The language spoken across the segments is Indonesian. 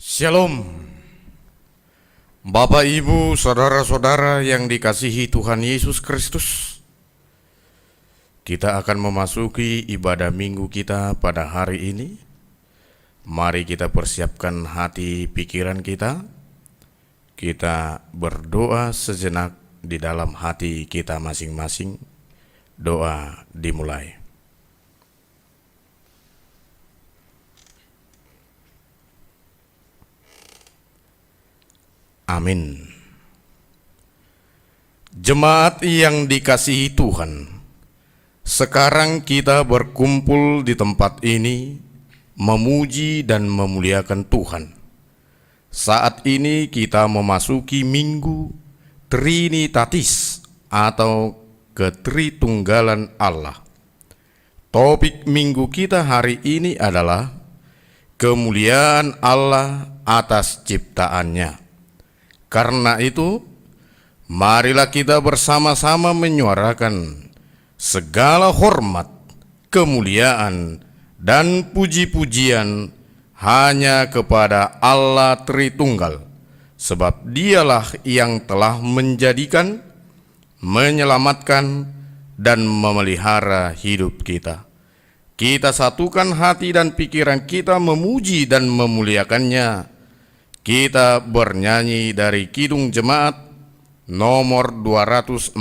Shalom, Bapak, Ibu, Saudara-saudara yang dikasihi Tuhan Yesus Kristus. Kita akan memasuki ibadah minggu kita pada hari ini. Mari kita persiapkan hati pikiran kita. Kita berdoa sejenak di dalam hati kita masing-masing. Doa dimulai. Amin. Jemaat yang dikasihi Tuhan, sekarang kita berkumpul di tempat ini memuji dan memuliakan Tuhan. Saat ini kita memasuki Minggu Trinitatis atau Ketritunggalan Allah. Topik minggu kita hari ini adalah kemuliaan Allah atas ciptaannya. Karena itu, marilah kita bersama-sama menyuarakan segala hormat, kemuliaan, dan puji-pujian hanya kepada Allah Tritunggal, sebab Dialah yang telah menjadikan, menyelamatkan, dan memelihara hidup kita. Kita satukan hati dan pikiran kita memuji dan memuliakannya. Kita bernyanyi dari Kidung Jemaat nomor 242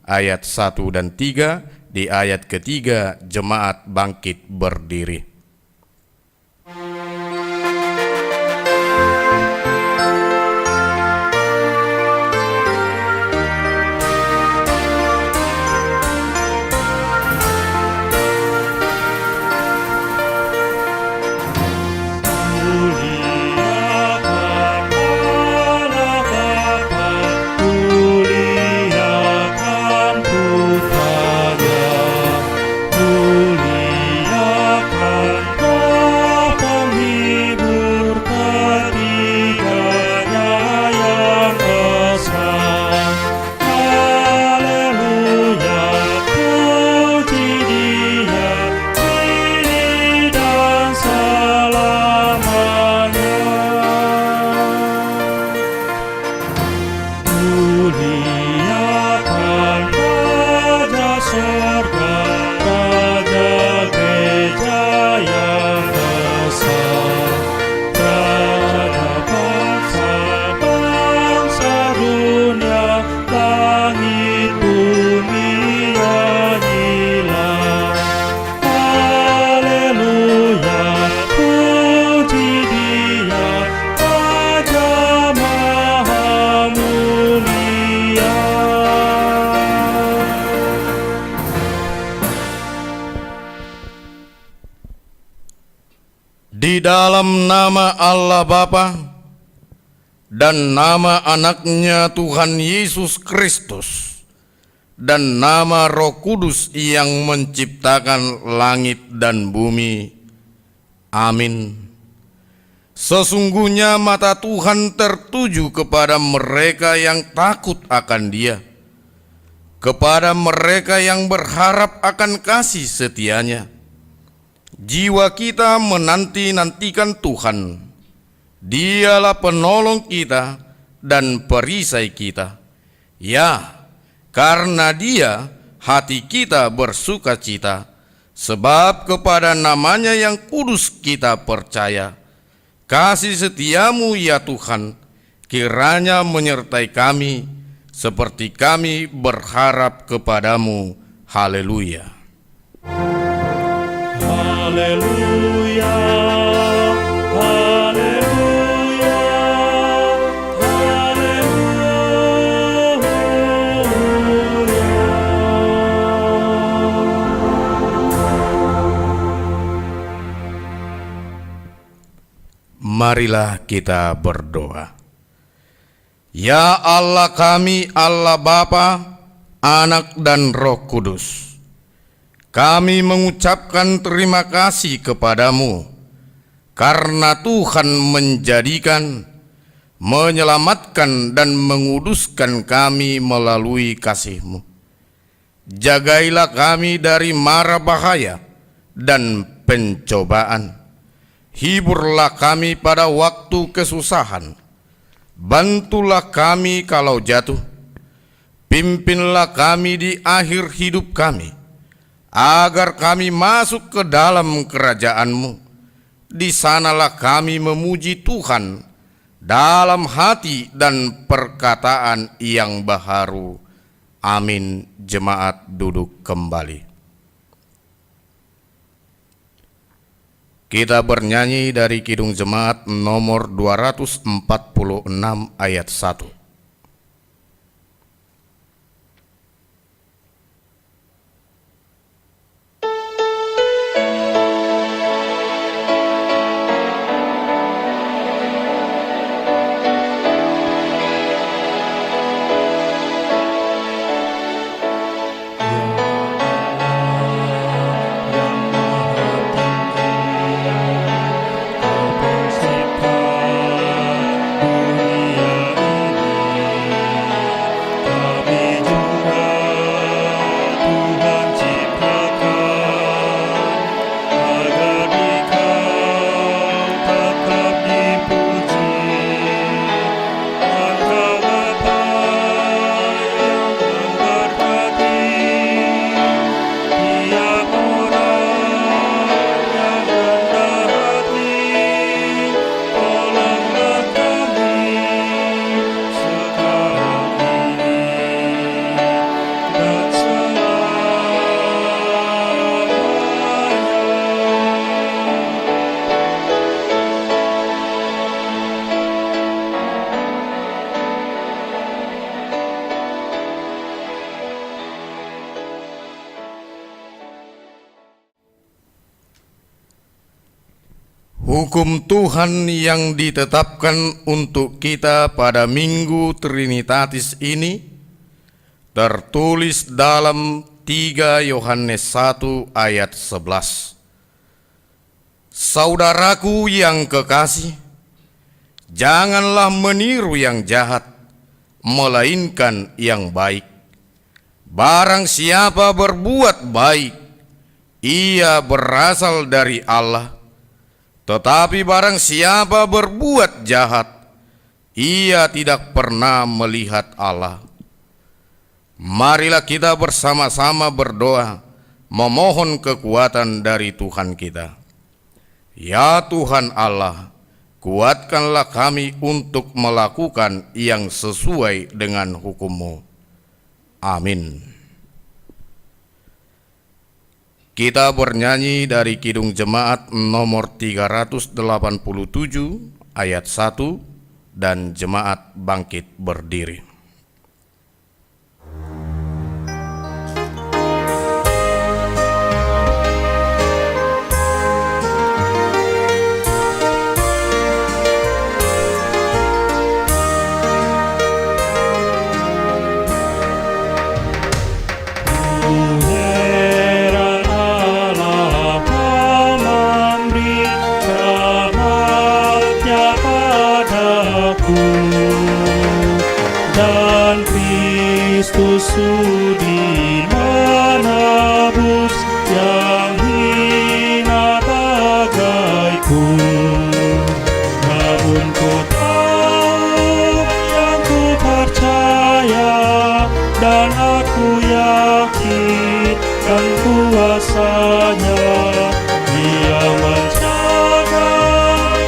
ayat 1 dan 3, di ayat ketiga Jemaat bangkit berdiri. Di dalam nama Allah Bapa dan nama anaknya Tuhan Yesus Kristus dan nama Roh Kudus yang menciptakan langit dan bumi. Amin. Sesungguhnya mata Tuhan tertuju kepada mereka yang takut akan Dia, kepada mereka yang berharap akan kasih setia-Nya. Jiwa kita menanti-nantikan Tuhan. Dialah penolong kita dan perisai kita. Ya, karena Dia hati kita bersukacita, sebab kepada namanya yang kudus kita percaya. Kasih setiamu ya Tuhan, kiranya menyertai kami, seperti kami berharap kepadamu. Haleluya. Haleluya, haleluya, haleluya. Marilah kita berdoa. Ya Allah kami, Allah Bapa, Anak dan Roh Kudus, kami mengucapkan terima kasih kepadamu karena Tuhan menjadikan, menyelamatkan dan menguduskan kami melalui kasih-Mu. Jagailah kami dari mara bahaya dan pencobaan. Hiburlah kami pada waktu kesusahan, bantulah kami kalau jatuh, pimpinlah kami di akhir hidup kami, agar kami masuk ke dalam kerajaan-Mu. Di sanalah kami memuji Tuhan dalam hati dan perkataan yang baharu. Amin. Jemaat duduk kembali. Kita bernyanyi dari Kidung Jemaat nomor 246 ayat 1. Hukum Tuhan yang ditetapkan untuk kita pada Minggu Trinitatis ini tertulis dalam 3 Yohanes 1 ayat 11. Saudaraku yang kekasih, janganlah meniru yang jahat, melainkan yang baik. Barang siapa berbuat baik, ia berasal dari Allah. Tetapi barang siapa berbuat jahat, ia tidak pernah melihat Allah. Marilah kita bersama-sama berdoa, memohon kekuatan dari Tuhan kita. Ya Tuhan Allah, kuatkanlah kami untuk melakukan yang sesuai dengan hukum-Mu. Amin. Kita bernyanyi dari Kidung Jemaat nomor 387 ayat 1 dan Jemaat bangkit berdiri. Dan Kristus sudi menebus yang hina bagaiku. Namun ku tahu yang ku percaya, dan aku yakin kan kuasanya. Dia menjaga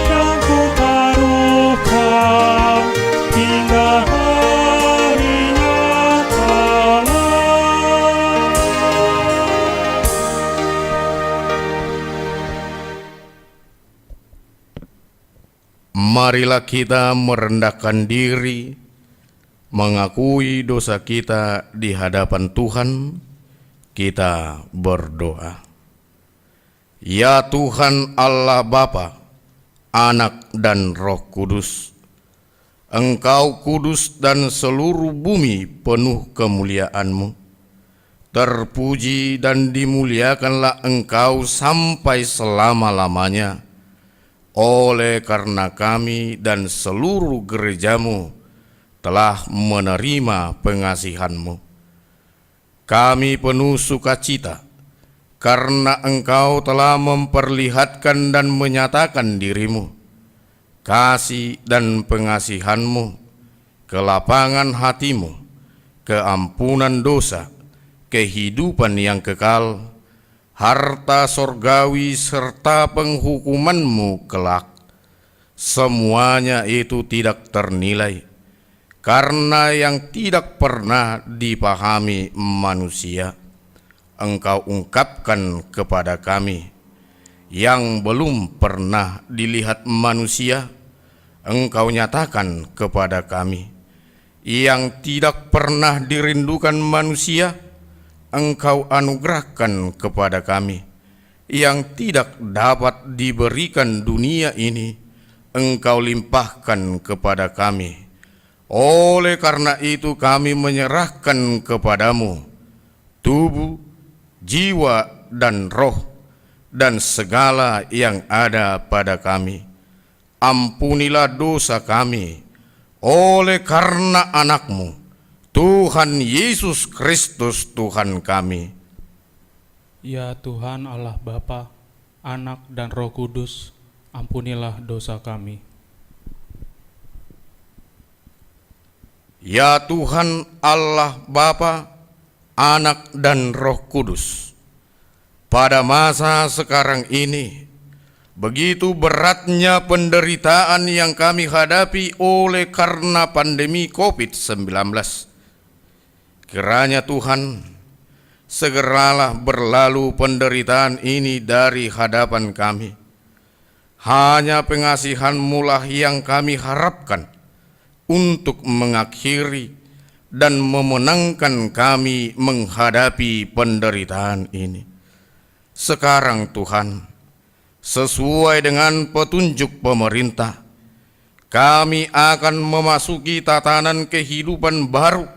yang ku taruhkan hingga harinya kelak. Marilah kita merendahkan diri, mengakui dosa kita di hadapan Tuhan. Kita berdoa. Ya Tuhan Allah Bapa, Anak dan Roh Kudus, Engkau kudus dan seluruh bumi penuh kemuliaan-Mu. Terpuji dan dimuliakanlah Engkau sampai selama-lamanya. Oleh karena kami dan seluruh gereja-Mu telah menerima pengasihan-Mu, kami penuh sukacita karena Engkau telah memperlihatkan dan menyatakan dirimu, kasih dan pengasihan-Mu, kelapangan hati-Mu, keampunan dosa, kehidupan yang kekal, harta sorgawi serta penghukuman-Mu kelak. Semuanya itu tidak ternilai, karena yang tidak pernah dipahami manusia, Engkau ungkapkan kepada kami. Yang belum pernah dilihat manusia, Engkau nyatakan kepada kami. Yang tidak pernah dirindukan manusia, Engkau anugerahkan kepada kami. Yang tidak dapat diberikan dunia ini, Engkau limpahkan kepada kami. Oleh karena itu kami menyerahkan kepadamu tubuh, jiwa, dan roh, dan segala yang ada pada kami. Ampunilah dosa kami oleh karena Anak-Mu, Tuhan Yesus Kristus Tuhan kami. Ya Tuhan Allah Bapa, Anak dan Roh Kudus, ampunilah dosa kami. Ya Tuhan Allah Bapa, Anak dan Roh Kudus, pada masa sekarang ini, begitu beratnya penderitaan yang kami hadapi oleh karena pandemi COVID-19. Kiranya Tuhan, segeralah berlalu penderitaan ini dari hadapan kami. Hanya pengasihan-Mu lah yang kami harapkan untuk mengakhiri dan memenangkan kami menghadapi penderitaan ini. Sekarang Tuhan, sesuai dengan petunjuk pemerintah, kami akan memasuki tatanan kehidupan baru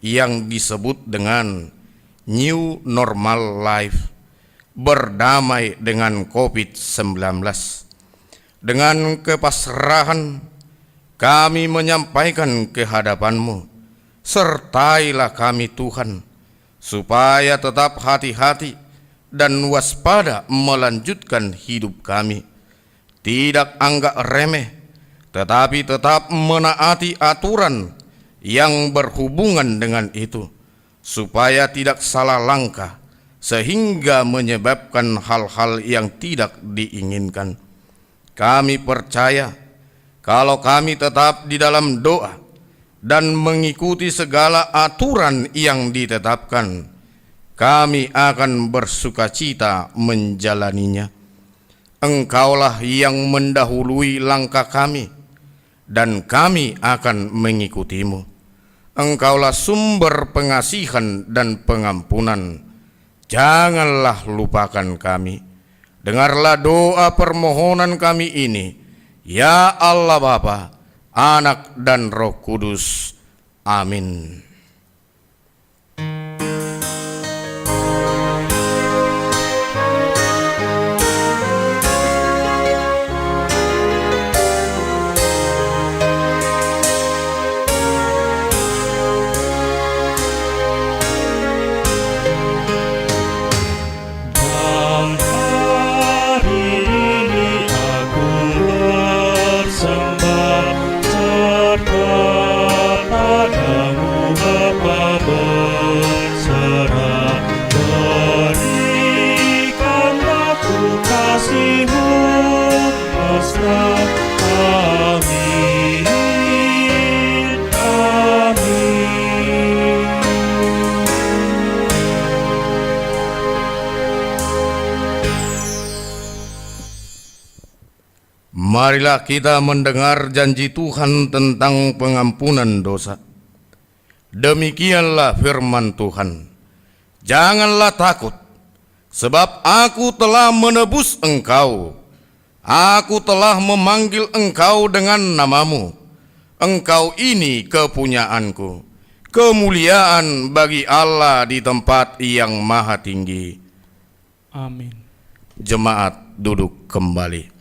yang disebut dengan New Normal Life, berdamai dengan COVID-19. Dengan kepasrahan, kami menyampaikan kehadapan-Mu, sertailah kami Tuhan, supaya tetap hati-hati dan waspada melanjutkan hidup kami. Tidak anggap remeh, tetapi tetap menaati aturan yang berhubungan dengan itu, supaya tidak salah langkah, sehingga menyebabkan hal-hal yang tidak diinginkan. Kami percaya, kalau kami tetap di dalam doa dan mengikuti segala aturan yang ditetapkan, kami akan bersukacita menjalaninya. Engkaulah yang mendahului langkah kami, dan kami akan mengikutimu. Engkaulah sumber pengasihan dan pengampunan. Janganlah lupakan kami. Dengarlah doa permohonan kami ini, ya Allah Bapa, Anak dan Roh Kudus. Amin. Marilah kita mendengar janji Tuhan tentang pengampunan dosa. Demikianlah firman Tuhan. Janganlah takut, sebab Aku telah menebus engkau. Aku telah memanggil engkau dengan namamu. Engkau ini kepunyaanku. Kemuliaan bagi Allah di tempat yang maha tinggi. Amin. Jemaat duduk kembali.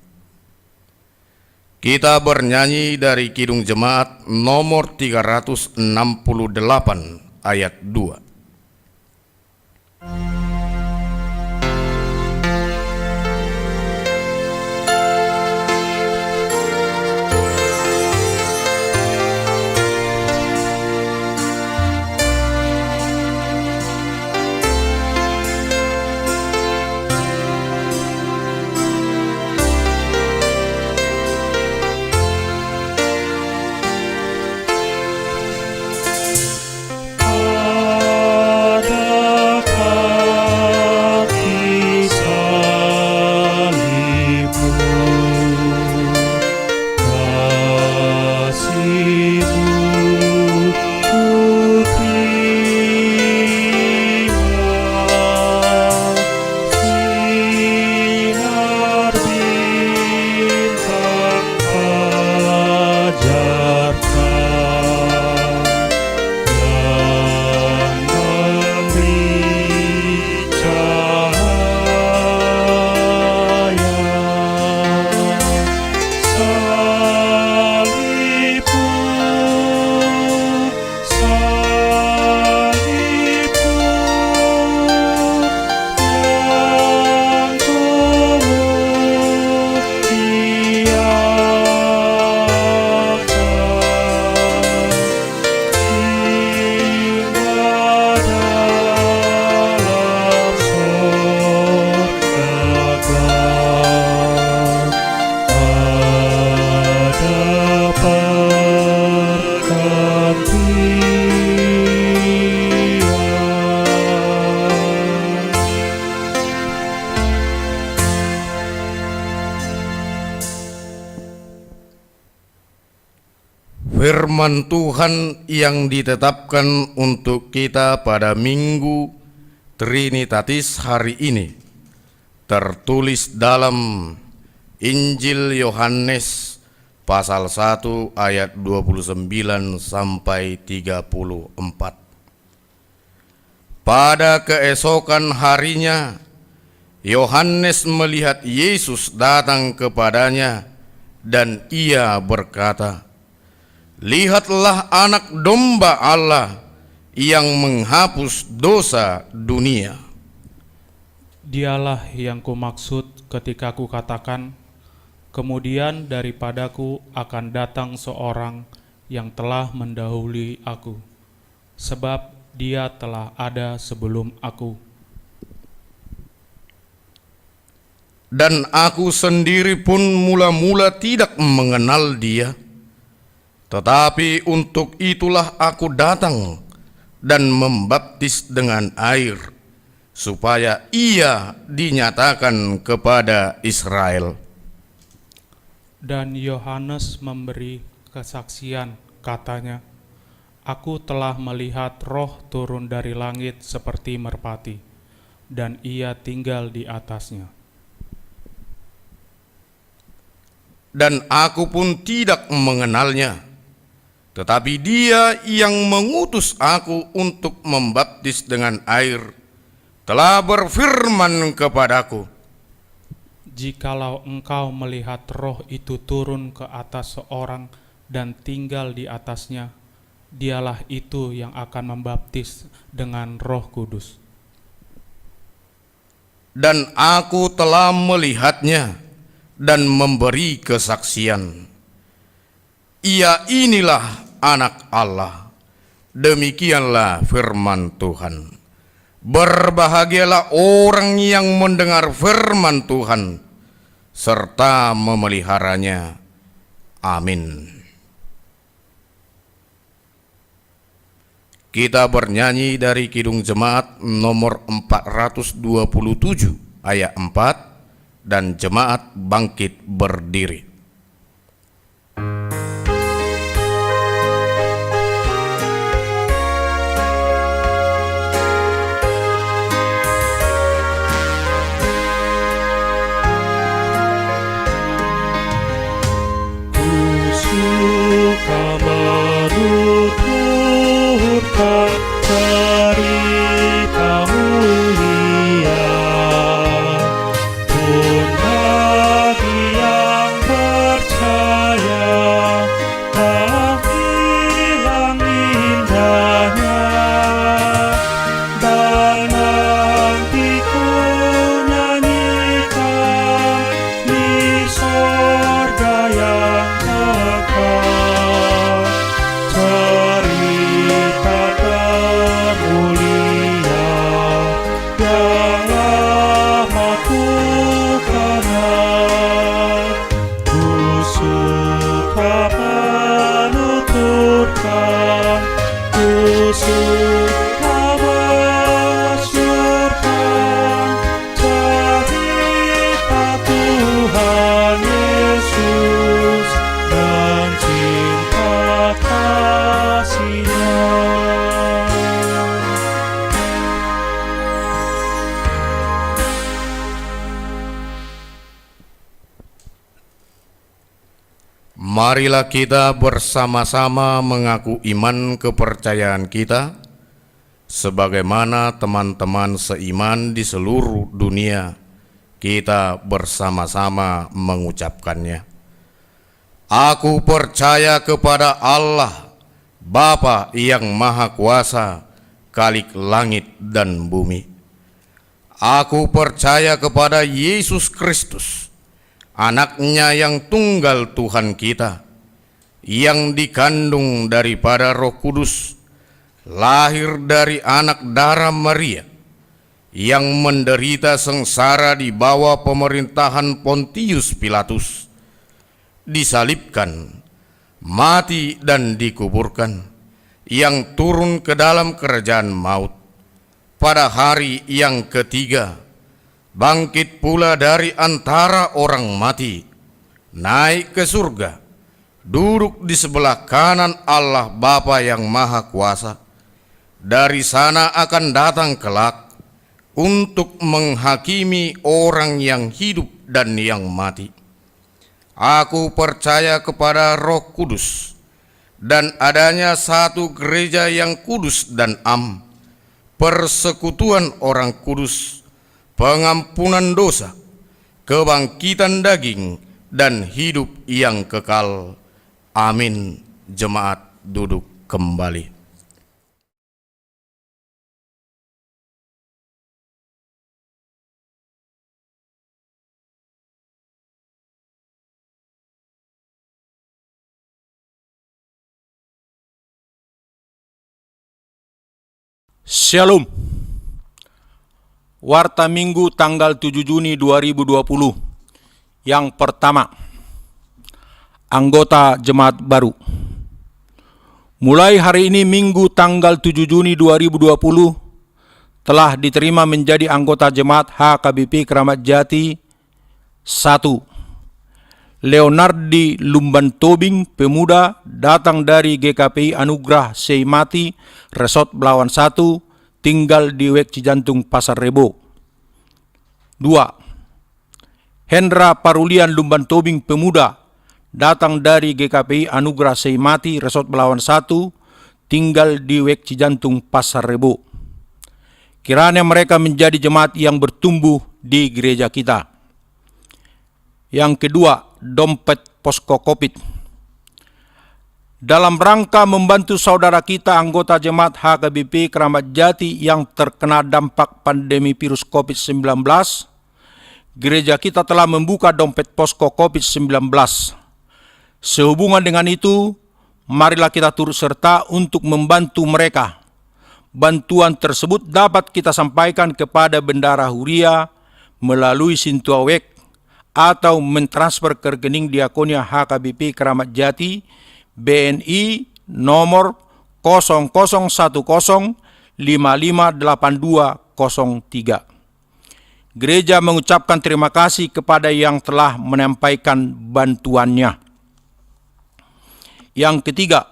Kita bernyanyi dari Kidung Jemaat nomor 368 ayat 2. firman Tuhan yang ditetapkan untuk kita pada Minggu Trinitatis hari ini tertulis dalam Injil Yohanes pasal 1 ayat 29 sampai 34. Pada keesokan harinya, Yohanes melihat Yesus datang kepadanya dan ia berkata, "Lihatlah anak domba Allah yang menghapus dosa dunia." Dialah yang kumaksud ketika kukatakan, kemudian daripadaku akan datang seorang yang telah mendahului aku, sebab dia telah ada sebelum aku. Dan aku sendiri pun mula-mula tidak mengenal dia, tetapi untuk itulah aku datang dan membaptis dengan air, supaya ia dinyatakan kepada Israel. Dan Yohanes memberi kesaksian, katanya, "Aku telah melihat Roh turun dari langit seperti merpati, dan ia tinggal di atasnya. Dan aku pun tidak mengenalnya, tetapi dia yang mengutus aku untuk membaptis dengan air telah berfirman kepadaku, Jikalau engkau melihat Roh itu turun ke atas seorang dan tinggal di atasnya, dialah itu yang akan membaptis dengan Roh Kudus." dan aku telah melihatnya dan memberi kesaksian. Ia inilah anak Allah. Demikianlah firman Tuhan. Berbahagialah orang yang mendengar firman Tuhan serta memeliharanya. Amin. Kita bernyanyi dari Kidung Jemaat nomor 427 ayat 4 dan Jemaat bangkit berdiri. Suka menuturkan cerita mulia, pun bagi yang percaya tak hilang indahnya, dan nanti ku nyanyikan di sorga yang kekal, cerita termulia yang lama ku kenal. Ku suka menuturkan, ku suka mensyurkan cerita Tuhan Yesus dan cinta kasih-Nya. Marilah kita bersama-sama mengaku iman kepercayaan kita, sebagaimana teman-teman seiman di seluruh dunia kita bersama-sama mengucapkannya. Aku percaya kepada Allah, Bapa yang Maha Kuasa, Khalik langit dan bumi. Aku percaya kepada Yesus Kristus, Anaknya yang tunggal Tuhan kita, yang dikandung daripada Roh Kudus, lahir dari anak darah Maria, yang menderita sengsara di bawah pemerintahan Pontius Pilatus, disalibkan, mati dan dikuburkan, yang turun ke dalam kerajaan maut, pada hari yang ketiga, bangkit pula dari antara orang mati, naik ke surga, duduk di sebelah kanan Allah Bapa yang Maha Kuasa. Dari sana akan datang kelak untuk menghakimi orang yang hidup dan yang mati. Aku percaya kepada Roh Kudus dan adanya satu gereja yang kudus dan am, persekutuan orang kudus, pengampunan dosa, kebangkitan daging, dan hidup yang kekal. Amin. Jemaat duduk kembali. Shalom. Warta Minggu tanggal 7 Juni 2020. Yang pertama, anggota jemaat baru. Mulai hari ini Minggu tanggal 7 Juni 2020 telah diterima menjadi anggota jemaat HKBP Keramat Jati 1. Leonardi Lumban Tobing, pemuda, datang dari GKPI Anugerah Seimati, Resort Belawan 1, tinggal di Wek Cijantung, Pasar Rebo. 2. Hendra Parulian Lumban Tobing, pemuda, datang dari GKPI Anugerah Seimati, Resort Belawan 1, tinggal di Wek Cijantung, Pasar Rebo. Kiranya mereka menjadi jemaat yang bertumbuh di gereja kita. Yang kedua, dompet posko COVID. Dalam rangka membantu saudara kita anggota jemaat HKBP Keramat Jati yang terkena dampak pandemi virus COVID-19, gereja kita telah membuka dompet posko COVID-19. Sehubungan dengan itu, marilah kita turut serta untuk membantu mereka. Bantuan tersebut dapat kita sampaikan kepada Bendara Huria melalui Sintua Wek atau mentransfer ke rekening Diakonia HKBP Keramat Jati BNI nomor 0010558203. Gereja mengucapkan terima kasih kepada yang telah menyampaikan bantuannya. Yang ketiga,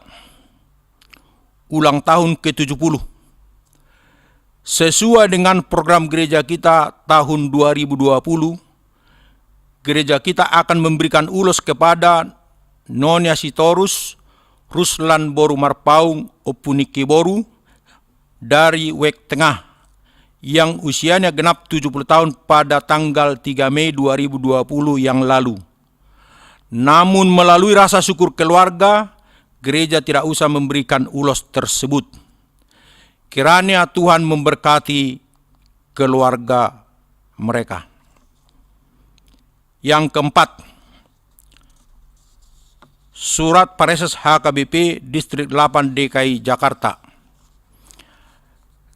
ulang tahun ke-70. Sesuai dengan program gereja kita tahun 2020, gereja kita akan memberikan ulos kepada Nonya Sitorus Ruslan Boru Marpaung Opuniki Boru dari Wek Tengah yang usianya genap 70 tahun pada tanggal 3 Mei 2020 yang lalu. Namun melalui rasa syukur keluarga, gereja tidak usah memberikan ulos tersebut. Kiranya Tuhan memberkati keluarga mereka. Yang keempat, surat Pareses HKBP Distrik 8 DKI Jakarta.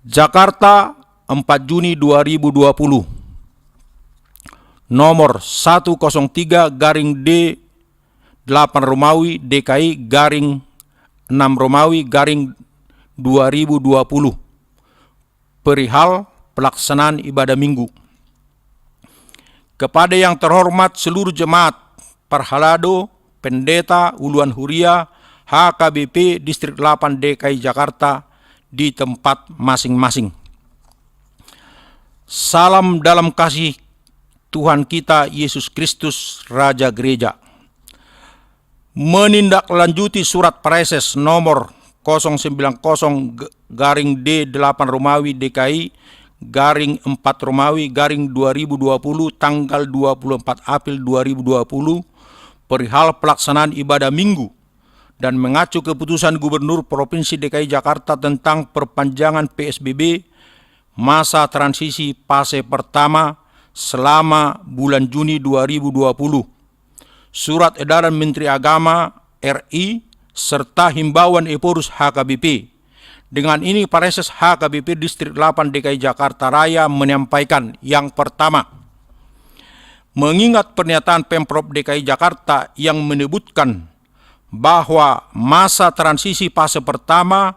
Jakarta, 4 Juni 2020. Nomor 103-D 8 Romawi DKI garing 6 Romawi garing 2020. Perihal pelaksanaan ibadah minggu. Kepada yang terhormat seluruh jemaat, Parhalado, Pendeta, Uluan Huria, HKBP Distrik 8 DKI Jakarta di tempat masing-masing. Salam dalam kasih Tuhan kita Yesus Kristus, Raja Gereja. Menindaklanjuti surat Pareses nomor 090-D8 Romawi DKI garing 4 Romawi garing 2020 tanggal 24 April 2020 perihal pelaksanaan ibadah minggu dan mengacu keputusan Gubernur Provinsi DKI Jakarta tentang perpanjangan PSBB masa transisi fase pertama selama bulan Juni 2020. Surat edaran Menteri Agama RI serta himbauan Eporus HKBP. Dengan ini Pareses HKBP Distrik 8 DKI Jakarta Raya menyampaikan yang pertama, mengingat pernyataan Pemprov DKI Jakarta yang menyebutkan bahwa masa transisi fase pertama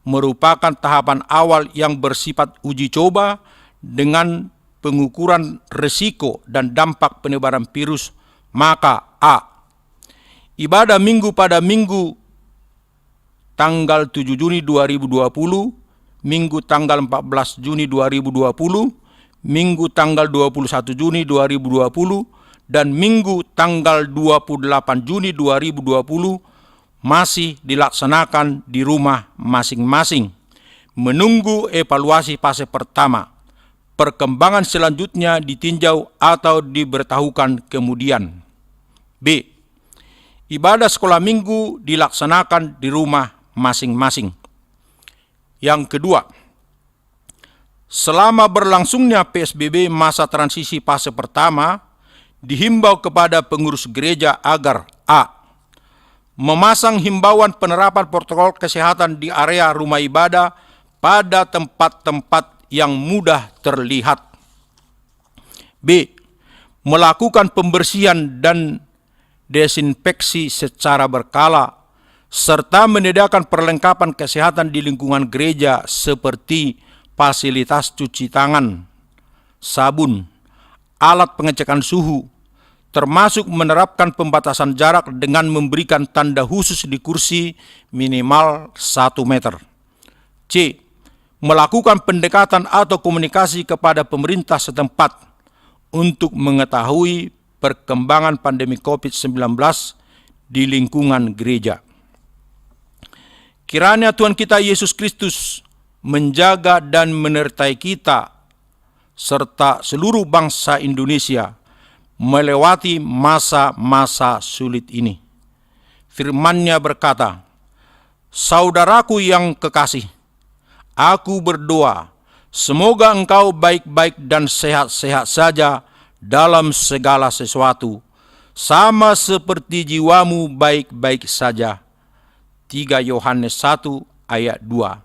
merupakan tahapan awal yang bersifat uji coba dengan pengukuran risiko dan dampak penyebaran virus, maka A. ibadah minggu pada minggu tanggal 7 Juni 2020, minggu tanggal 14 Juni 2020, minggu tanggal 21 Juni 2020, dan minggu tanggal 28 Juni 2020 masih dilaksanakan di rumah masing-masing, menunggu evaluasi fase pertama. Perkembangan selanjutnya ditinjau atau diberitahukan kemudian. B. Ibadah sekolah minggu dilaksanakan di rumah masing-masing. Yang kedua, selama berlangsungnya PSBB masa transisi fase pertama, dihimbau kepada pengurus gereja agar A. Memasang himbauan penerapan protokol kesehatan di area rumah ibadah pada tempat-tempat yang mudah terlihat. B. Melakukan pembersihan dan desinfeksi secara berkala, serta menyediakan perlengkapan kesehatan di lingkungan gereja seperti fasilitas cuci tangan, sabun, alat pengecekan suhu, termasuk menerapkan pembatasan jarak dengan memberikan tanda khusus di kursi minimal 1 meter. C. Melakukan pendekatan atau komunikasi kepada pemerintah setempat untuk mengetahui perkembangan pandemi COVID-19 di lingkungan gereja. Kiranya Tuhan kita Yesus Kristus menjaga dan menyertai kita serta seluruh bangsa Indonesia melewati masa-masa sulit ini. Firman-Nya berkata, "Saudaraku yang kekasih, aku berdoa, semoga engkau baik-baik dan sehat-sehat saja dalam segala sesuatu, sama seperti jiwamu baik-baik saja." 3 Yohanes 1 ayat 2.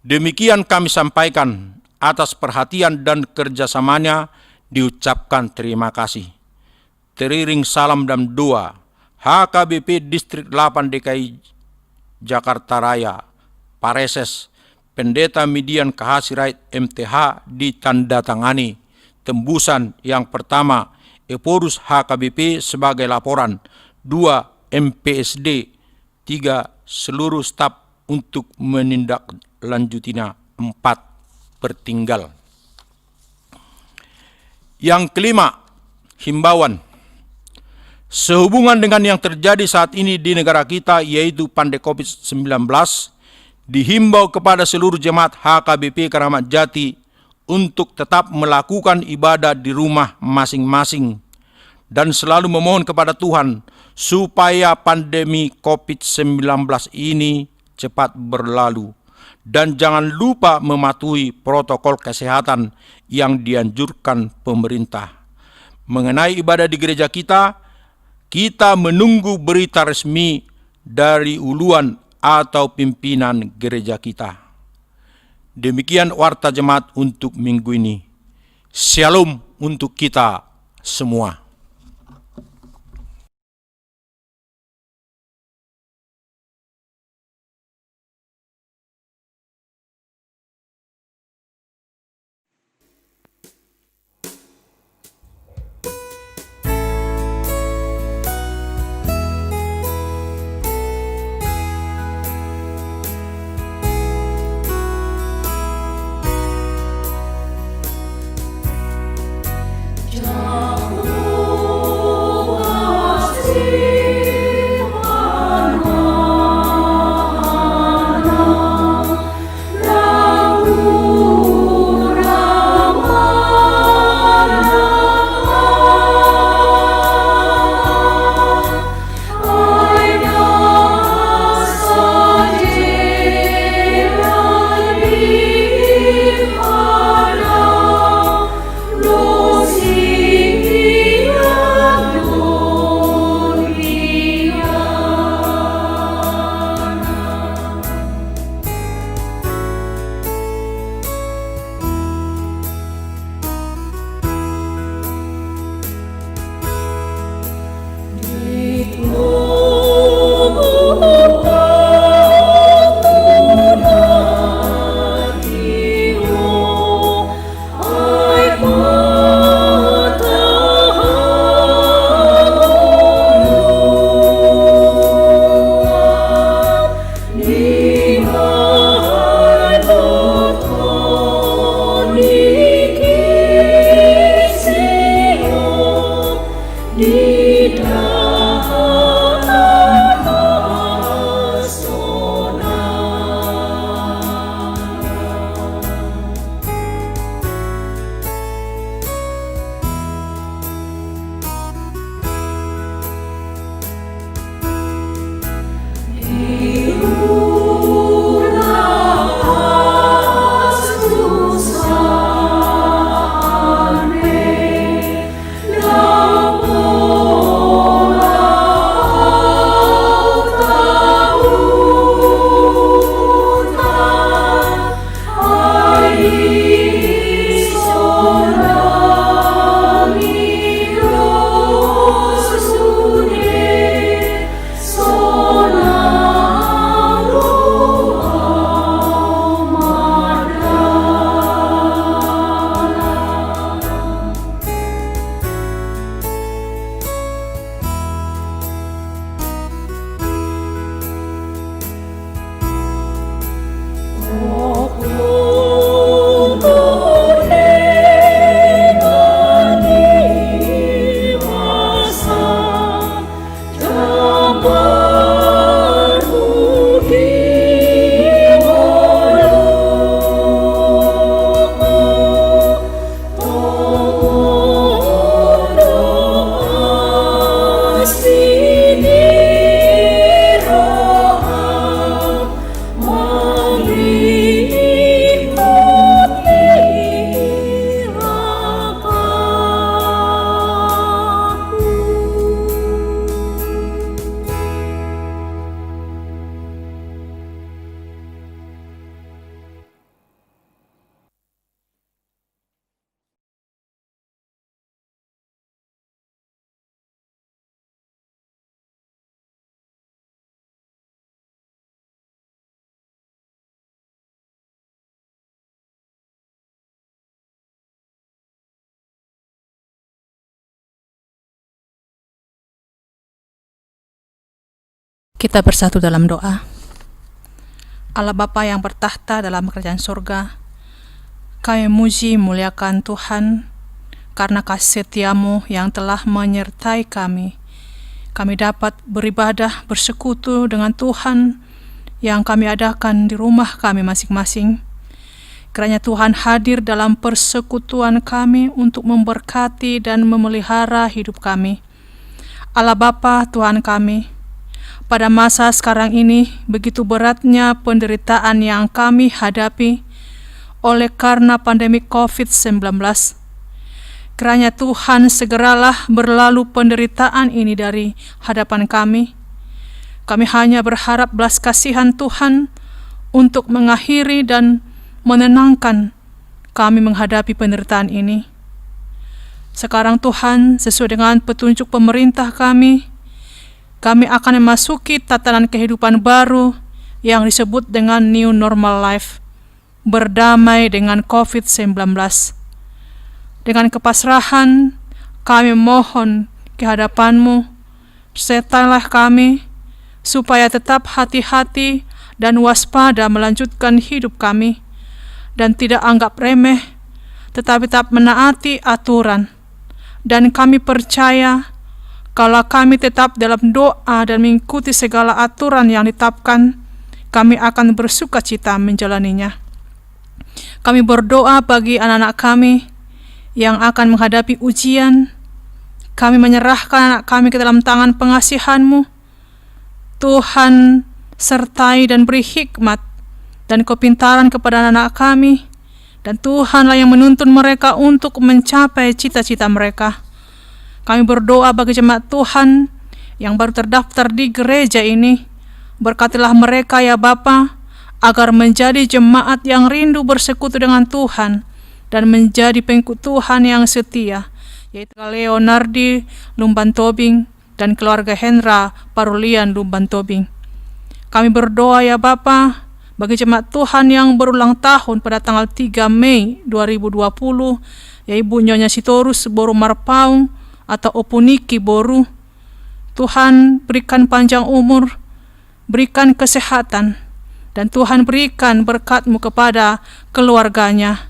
Demikian kami sampaikan, atas perhatian dan kerjasamanya diucapkan terima kasih. Teriring salam dan doa, HKBP Distrik 8 DKI Jakarta Raya, Pareses, Pendeta Midian KH Sirait MTH ditandatangani. Tembusan yang pertama, Eporus HKBP sebagai laporan. 2. MPSD. 3. Seluruh staf untuk menindaklanjutinya. 4. Pertinggal. Yang kelima, himbauan. Sehubungan dengan yang terjadi saat ini di negara kita, yaitu pandemi COVID-19, dihimbau kepada seluruh jemaat HKBP Keramat Jati untuk tetap melakukan ibadah di rumah masing-masing dan selalu memohon kepada Tuhan supaya pandemi COVID-19 ini cepat berlalu, dan jangan lupa mematuhi protokol kesehatan yang dianjurkan pemerintah. Mengenai ibadah di gereja kita menunggu berita resmi dari uluan atau pimpinan gereja kita. Demikian warta jemaat untuk minggu ini. Shalom untuk kita semua. Jauh Kita bersatu dalam doa. Allah Bapa yang bertahta dalam kerajaan surga, kami muji muliakan Tuhan karena kasih setia-Mu yang telah menyertai kami. Kami dapat beribadah bersekutu dengan Tuhan yang kami adakan di rumah kami masing-masing. Kiranya Tuhan hadir dalam persekutuan kami untuk memberkati dan memelihara hidup kami. Allah Bapa Tuhan kami, pada masa sekarang ini begitu beratnya penderitaan yang kami hadapi oleh karena pandemi COVID-19. Kiranya Tuhan segeralah berlalu penderitaan ini dari hadapan kami. Kami hanya berharap belas kasihan Tuhan untuk mengakhiri dan menenangkan kami menghadapi penderitaan ini. Sekarang Tuhan, sesuai dengan petunjuk pemerintah kami akan memasuki tatanan kehidupan baru yang disebut dengan New Normal Life, berdamai dengan COVID-19. Dengan kepasrahan, kami mohon ke hadapan-Mu, sertailah kami, supaya tetap hati-hati dan waspada melanjutkan hidup kami, dan tidak anggap remeh, tetapi tetap menaati aturan. Dan kami percaya, kalau kami tetap dalam doa dan mengikuti segala aturan yang ditetapkan, kami akan bersuka cita menjalaninya. Kami berdoa bagi anak-anak kami yang akan menghadapi ujian. Kami menyerahkan anak kami ke dalam tangan pengasihan-Mu. Tuhan, sertai dan beri hikmat dan kepintaran kepada anak kami. Dan Tuhanlah yang menuntun mereka untuk mencapai cita-cita mereka. Kami berdoa bagi jemaat Tuhan yang baru terdaftar di gereja ini. Berkatilah mereka ya Bapa, agar menjadi jemaat yang rindu bersekutu dengan Tuhan dan menjadi pengikut Tuhan yang setia, yaitu Leonardi Lumban Tobing dan keluarga Hendra Parulian Lumban Tobing. Kami berdoa ya Bapa bagi jemaat Tuhan yang berulang tahun pada tanggal 3 Mei 2020, yaitu Ibu Nyonya Sitorus Boru Marpaung atau Opuniki Boru. Tuhan berikan panjang umur, berikan kesehatan, dan Tuhan berikan berkat-Mu kepada keluarganya.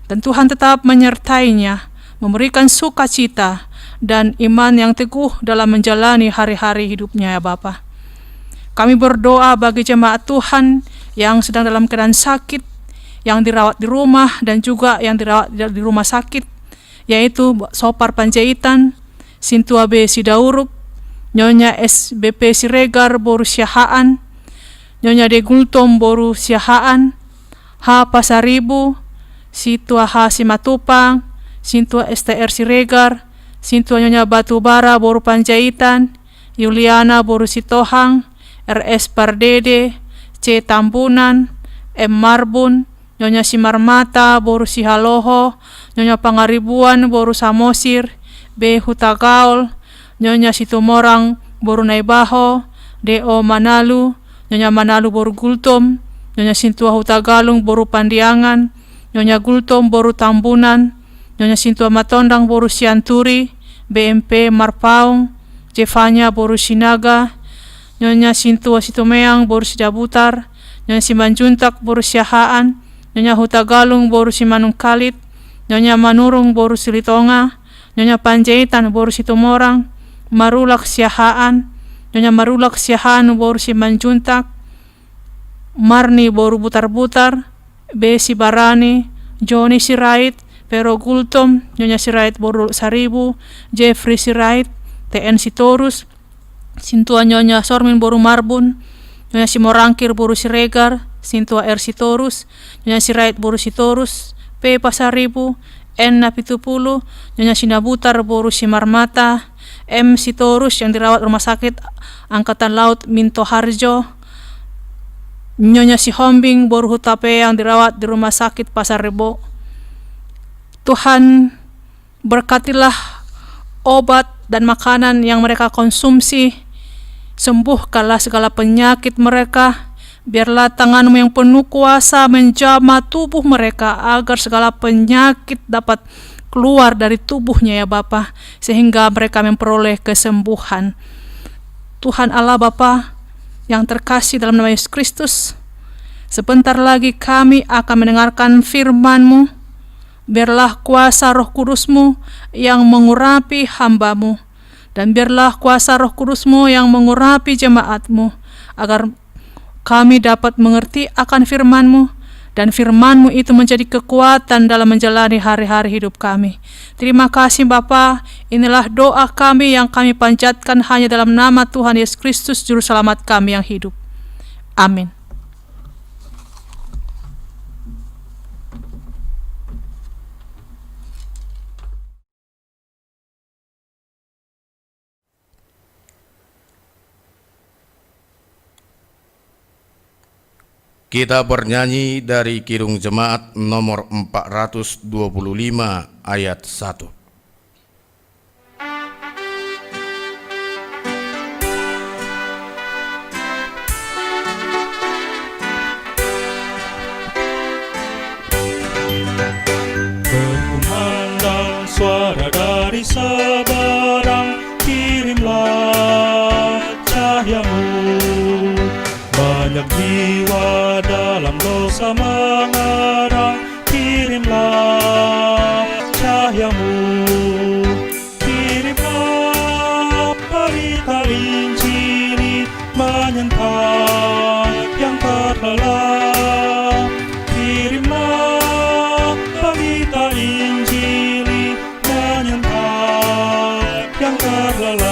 Dan Tuhan tetap menyertainya, memberikan sukacita dan iman yang teguh dalam menjalani hari-hari hidupnya ya Bapa. Kami berdoa bagi jemaat Tuhan yang sedang dalam keadaan sakit, yang dirawat di rumah dan juga yang dirawat di rumah sakit, yaitu Sopar Panjaitan, Sintua B. Sidauruk, Nyonya SBP Siregar Boru Siahaan, Nyonya De Gultom Boru Siahaan, H. Pasaribu, Sintua H. Simatupang, Sintua STR Siregar, Sintua Nyonya Batubara Boru Panjaitan, Yuliana Boru Sitohang, RS Pardede, C. Tambunan, M. Marbun, Nyonya Simarmata Boru Sihaloho, Nyonya Pangaribuan Boru Samosir, B. Hutagaul, Nyonya Situmorang Boru Naibaho, D.O. Manalu, Nyonya Manalu Boru Gultom, Nyonya Sintua Hutagalung Boru Pandiangan, Nyonya Gultom Boru Tambunan, Nyonya Sintua Matondang Boru Sianturi, BMP Marpaung, Jevanya Boru Sinaga, Nyonya Sintua Situmeang Boru Sidabutar, Nyonya Simanjuntak Boru Siahaan, Nyonya Hutagalung Boru Simanung Kalit, Nyonya Manurung Boru Silitonga, Nyonya Panjaitan Boru Situmorang, Marulak Siahaan, Nyonya Marulak Siahaan Boru Simanjuntak, Marni Boru Butar-Butar, B. Sibarani, Joni Sirait, Pero Gultom, Nyonya Sirait Boru Saribu, Jeffrey Sirait, TN Sitorus, Sintua Nyonya Sormin Boru Marbun, Nyonya Simorangkir Boru Siregar, Sintua R. Sitorus, Nyonya Sirait Boru Sitorus, P. Pasaribu, N. Napitupulu, Nyonya Sinabutar Boru Simarmata, M. Sitorus yang dirawat Rumah Sakit Angkatan Laut Minto Harjo, Nyonya Sihombing Boru Hutape yang dirawat di Rumah Sakit Pasar Rebo. Tuhan, berkatilah obat dan makanan yang mereka konsumsi, sembuhkanlah segala penyakit mereka. Biarlah tangan-Mu yang penuh kuasa menjamah tubuh mereka agar segala penyakit dapat keluar dari tubuhnya ya Bapa, sehingga mereka memperoleh kesembuhan. Tuhan Allah Bapa yang terkasih dalam nama Yesus Kristus, sebentar lagi kami akan mendengarkan firman-Mu. Biarlah kuasa Roh Kudus-Mu yang mengurapi hamba-Mu, dan biarlah kuasa Roh Kudus-Mu yang mengurapi jemaat-Mu, agar kami dapat mengerti akan firman-Mu, dan firman-Mu itu menjadi kekuatan dalam menjalani hari-hari hidup kami. Terima kasih Bapa. Inilah doa kami yang kami panjatkan hanya dalam nama Tuhan Yesus Kristus, Juru Selamat kami yang hidup. Amin. Kita bernyanyi dari Kidung Jemaat nomor 425 ayat 1. Berkumandang suara dari seberang, kirimlah cahayamu. Banyak jiwa dalam dosa mengerang, kirimlah cahayamu. Kirimlah berita Injil menyentuh yang terlelah. Kirimlah berita Injil menyentuh yang terlelah.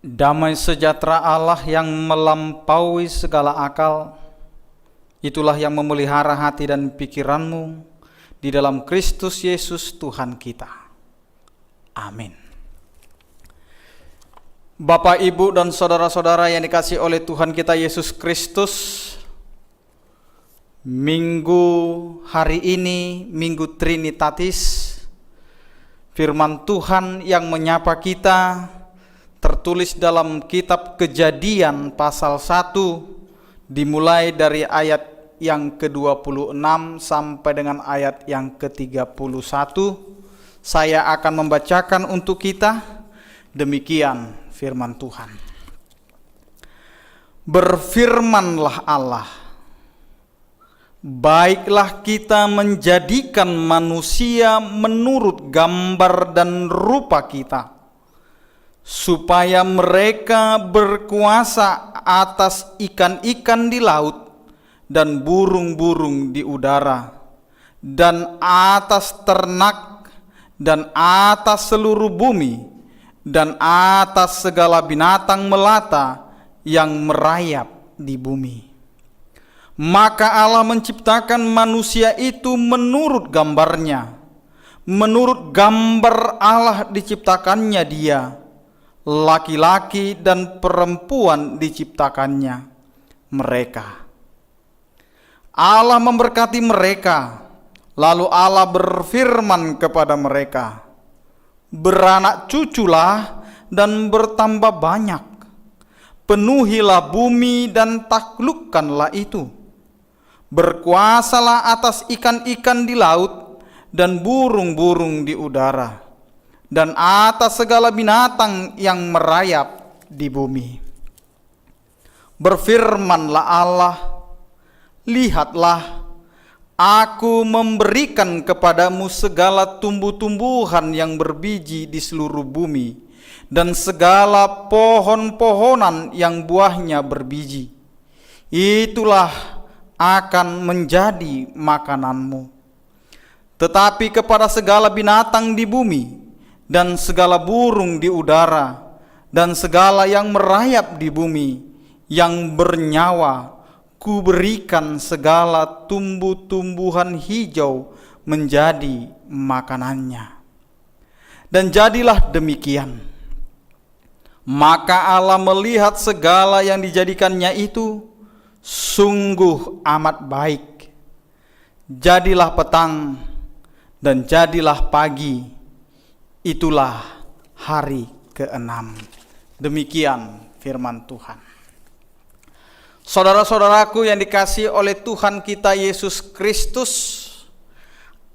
Damai sejahtera Allah yang melampaui segala akal, itulah yang memelihara hati dan pikiranmu di dalam Kristus Yesus Tuhan kita. Amin. Bapak, Ibu, dan saudara-saudara yang dikasihi oleh Tuhan kita Yesus Kristus, Minggu hari ini, Minggu Trinitatis, firman Tuhan yang menyapa kita tertulis dalam kitab Kejadian pasal 1, dimulai dari ayat yang ke-26 sampai dengan ayat yang ke-31. Saya akan membacakan untuk kita. Demikian firman Tuhan. Berfirmanlah Allah, baiklah kita menjadikan manusia menurut gambar dan rupa kita, supaya mereka berkuasa atas ikan-ikan di laut dan burung-burung di udara, dan atas ternak, dan atas seluruh bumi, dan atas segala binatang melata yang merayap di bumi. Maka Allah menciptakan manusia itu menurut gambarnya. Menurut gambar Allah diciptakannya dia. Laki-laki dan perempuan diciptakannya mereka. Allah memberkati mereka, lalu Allah berfirman kepada mereka, beranak cuculah dan bertambah banyak, penuhilah bumi dan taklukkanlah itu, berkuasalah atas ikan-ikan di laut dan burung-burung di udara, dan atas segala binatang yang merayap di bumi. Berfirmanlah Allah, lihatlah, aku memberikan kepadamu segala tumbuh-tumbuhan yang berbiji di seluruh bumi, dan segala pohon-pohonan yang buahnya berbiji. Itulah akan menjadi makananmu. Tetapi kepada segala binatang di bumi, dan segala burung di udara, dan segala yang merayap di bumi, yang bernyawa, kuberikan segala tumbuh-tumbuhan hijau menjadi makanannya. Dan jadilah demikian. Maka Allah melihat segala yang dijadikannya itu sungguh amat baik. Jadilah petang dan jadilah pagi, itulah hari ke-6. Demikian firman Tuhan. Saudara-saudaraku yang dikasihi oleh Tuhan kita Yesus Kristus,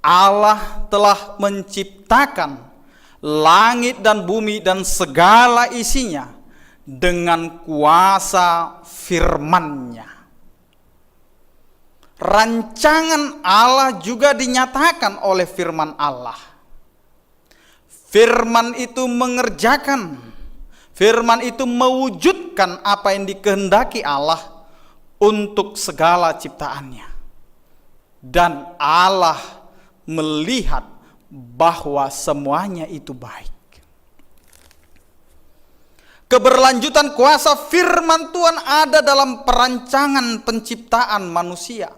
Allah telah menciptakan langit dan bumi dan segala isinya dengan kuasa firman-Nya. Rancangan Allah juga dinyatakan oleh firman Allah. Firman itu mengerjakan, firman itu mewujudkan apa yang dikehendaki Allah untuk segala ciptaannya. Dan Allah melihat bahwa semuanya itu baik. Keberlanjutan kuasa firman Tuhan ada dalam perancangan penciptaan manusia.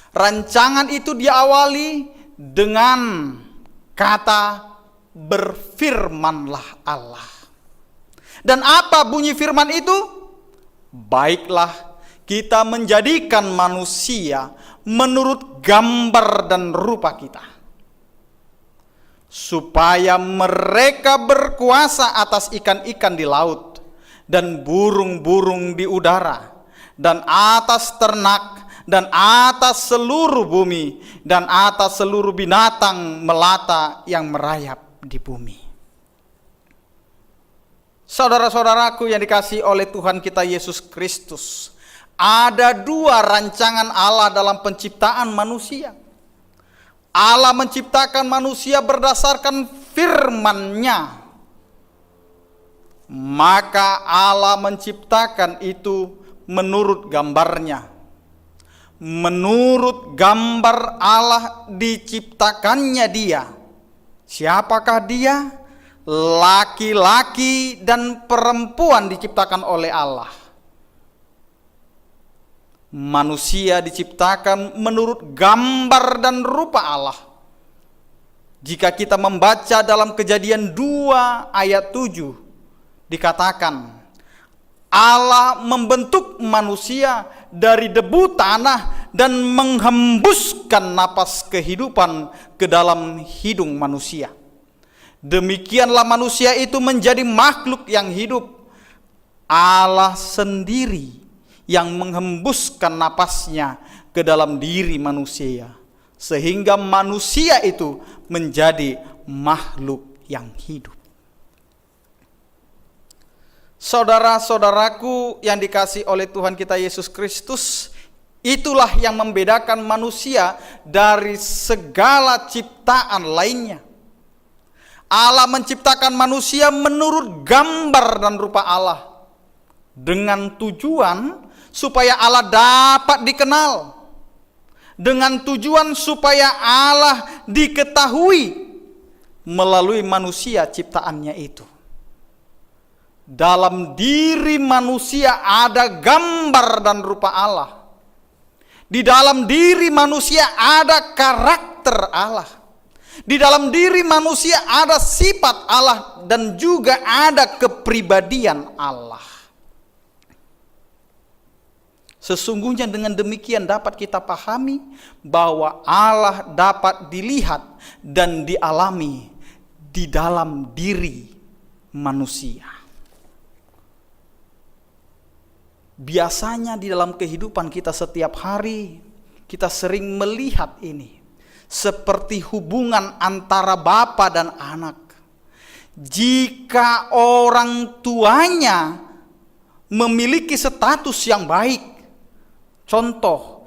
Rancangan itu diawali dengan kata berfirmanlah Allah. Dan apa bunyi firman itu? Baiklah kita menjadikan manusia menurut gambar dan rupa kita, supaya mereka berkuasa atas ikan-ikan di laut dan burung-burung di udara dan atas ternak dan atas seluruh bumi dan atas seluruh binatang melata yang merayap di bumi. Saudara-saudaraku yang dikasihi oleh Tuhan kita Yesus Kristus, ada dua rancangan Allah dalam penciptaan manusia. Allah menciptakan manusia berdasarkan firman-Nya. Maka Allah menciptakan itu menurut gambarnya. Menurut gambar Allah diciptakannya dia. Siapakah dia? Laki-laki dan perempuan diciptakan oleh Allah. Manusia diciptakan menurut gambar dan rupa Allah. Jika kita membaca dalam Kejadian 2 ayat 7, dikatakan Allah membentuk manusia dari debu tanah dan menghembuskan napas kehidupan ke dalam hidung manusia. Demikianlah manusia itu menjadi makhluk yang hidup. Allah sendiri yang menghembuskan napasnya ke dalam diri manusia, sehingga manusia itu menjadi makhluk yang hidup. Saudara-saudaraku yang dikasihi oleh Tuhan kita Yesus Kristus, itulah yang membedakan manusia dari segala ciptaan lainnya. Allah menciptakan manusia menurut gambar dan rupa Allah, dengan tujuan supaya Allah dapat dikenal, dengan tujuan supaya Allah diketahui melalui manusia ciptaannya itu. Dalam diri manusia ada gambar dan rupa Allah. Di dalam diri manusia ada karakter Allah. Di dalam diri manusia ada sifat Allah dan juga ada kepribadian Allah. Sesungguhnya dengan demikian dapat kita pahami bahwa Allah dapat dilihat dan dialami di dalam diri manusia. Biasanya di dalam kehidupan kita setiap hari, kita sering melihat ini seperti hubungan antara bapa dan anak. Jika orang tuanya memiliki status yang baik, contoh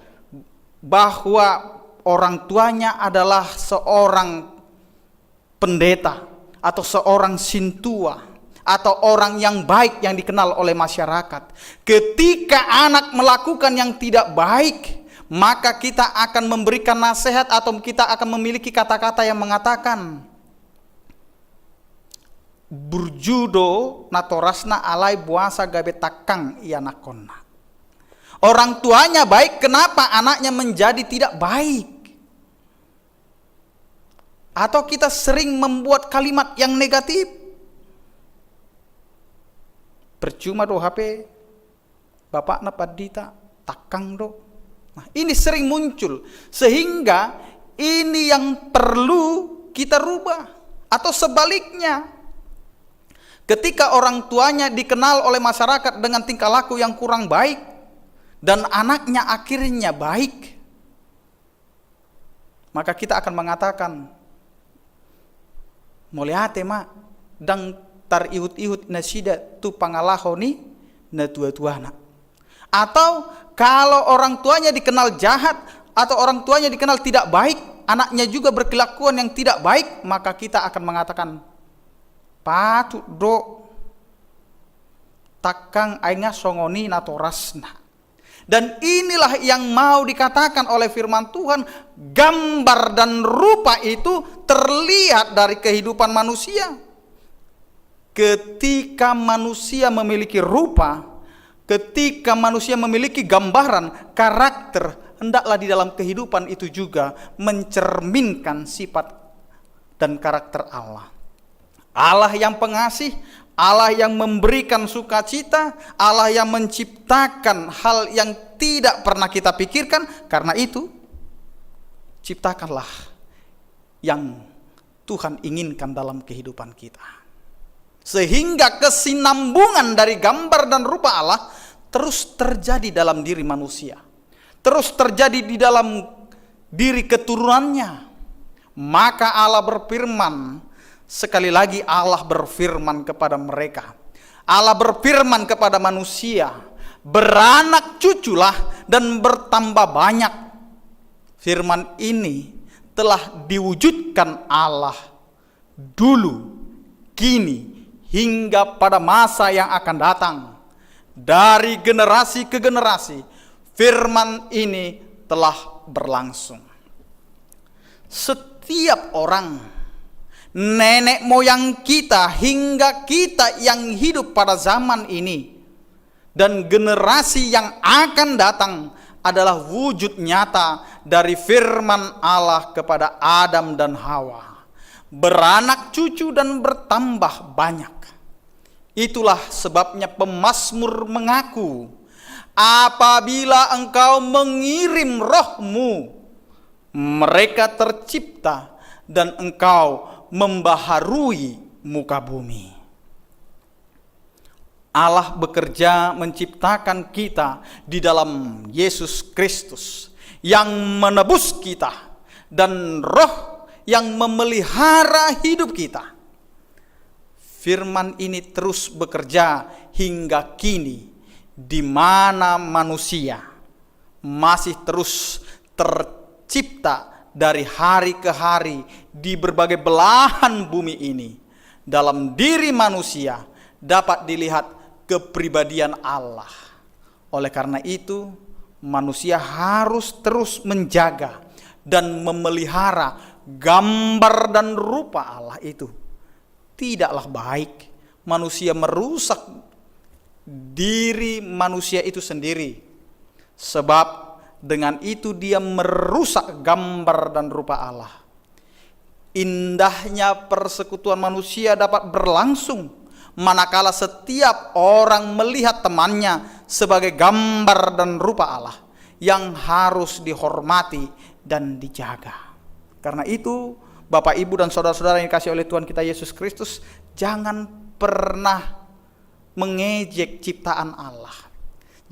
bahwa orang tuanya adalah seorang pendeta atau seorang sintua atau orang yang baik yang dikenal oleh masyarakat. Ketika anak melakukan yang tidak baik, maka kita akan memberikan nasihat atau kita akan memiliki kata-kata yang mengatakan, burjudo natorasna alai buasa gabe takang ia nakonna. Orang tuanya baik, kenapa anaknya menjadi tidak baik? Atau kita sering membuat kalimat yang negatif. Percuma do HP, bapak napadita, takang do. Nah, ini sering muncul, sehingga ini yang perlu kita rubah. Atau sebaliknya, ketika orang tuanya dikenal oleh masyarakat dengan tingkah laku yang kurang baik, dan anaknya akhirnya baik, maka kita akan mengatakan, moliate mak, dang tar ihut-ihut nasida tu pangalahoni na tua-tuana. Atau kalau orang tuanya dikenal jahat, atau orang tuanya dikenal tidak baik, anaknya juga berkelakuan yang tidak baik, maka kita akan mengatakan, patut do takang ainga songoni natorasna. Dan inilah yang mau dikatakan oleh firman Tuhan, gambar dan rupa itu terlihat dari kehidupan manusia. Ketika manusia memiliki rupa, ketika manusia memiliki gambaran, karakter, hendaklah di dalam kehidupan itu juga mencerminkan sifat dan karakter Allah. Allah yang pengasih, Allah yang memberikan sukacita, Allah yang menciptakan hal yang tidak pernah kita pikirkan. Karena itu, ciptakanlah yang Tuhan inginkan dalam kehidupan kita. Sehingga kesinambungan dari gambar dan rupa Allah terus terjadi dalam diri manusia. Terus terjadi di dalam diri keturunannya. Maka Allah berfirman, sekali lagi Allah berfirman kepada mereka. Allah berfirman kepada manusia, beranak cuculah dan bertambah banyak. Firman ini telah diwujudkan Allah dulu, kini, hingga pada masa yang akan datang. Dari generasi ke generasi, firman ini telah berlangsung. Setiap orang, nenek moyang kita hingga kita yang hidup pada zaman ini dan generasi yang akan datang adalah wujud nyata dari firman Allah kepada Adam dan Hawa. Beranak cucu dan bertambah banyak. Itulah sebabnya pemazmur mengaku, apabila engkau mengirim rohmu, mereka tercipta dan engkau membaharui muka bumi. Allah bekerja menciptakan kita di dalam Yesus Kristus yang menebus kita dan roh yang memelihara hidup kita. Firman ini terus bekerja hingga kini, di mana manusia masih terus tercipta dari hari ke hari di berbagai belahan bumi ini. Dalam diri manusia dapat dilihat kepribadian Allah. Oleh karena itu, manusia harus terus menjaga dan memelihara gambar dan rupa Allah itu. Tidaklah baik manusia merusak diri manusia itu sendiri, sebab dengan itu dia merusak gambar dan rupa Allah. Indahnya persekutuan manusia dapat berlangsung manakala setiap orang melihat temannya sebagai gambar dan rupa Allah yang harus dihormati dan dijaga. Karena itu, Bapak, Ibu, dan saudara-saudara yang dikasihi oleh Tuhan kita Yesus Kristus, jangan pernah mengejek ciptaan Allah.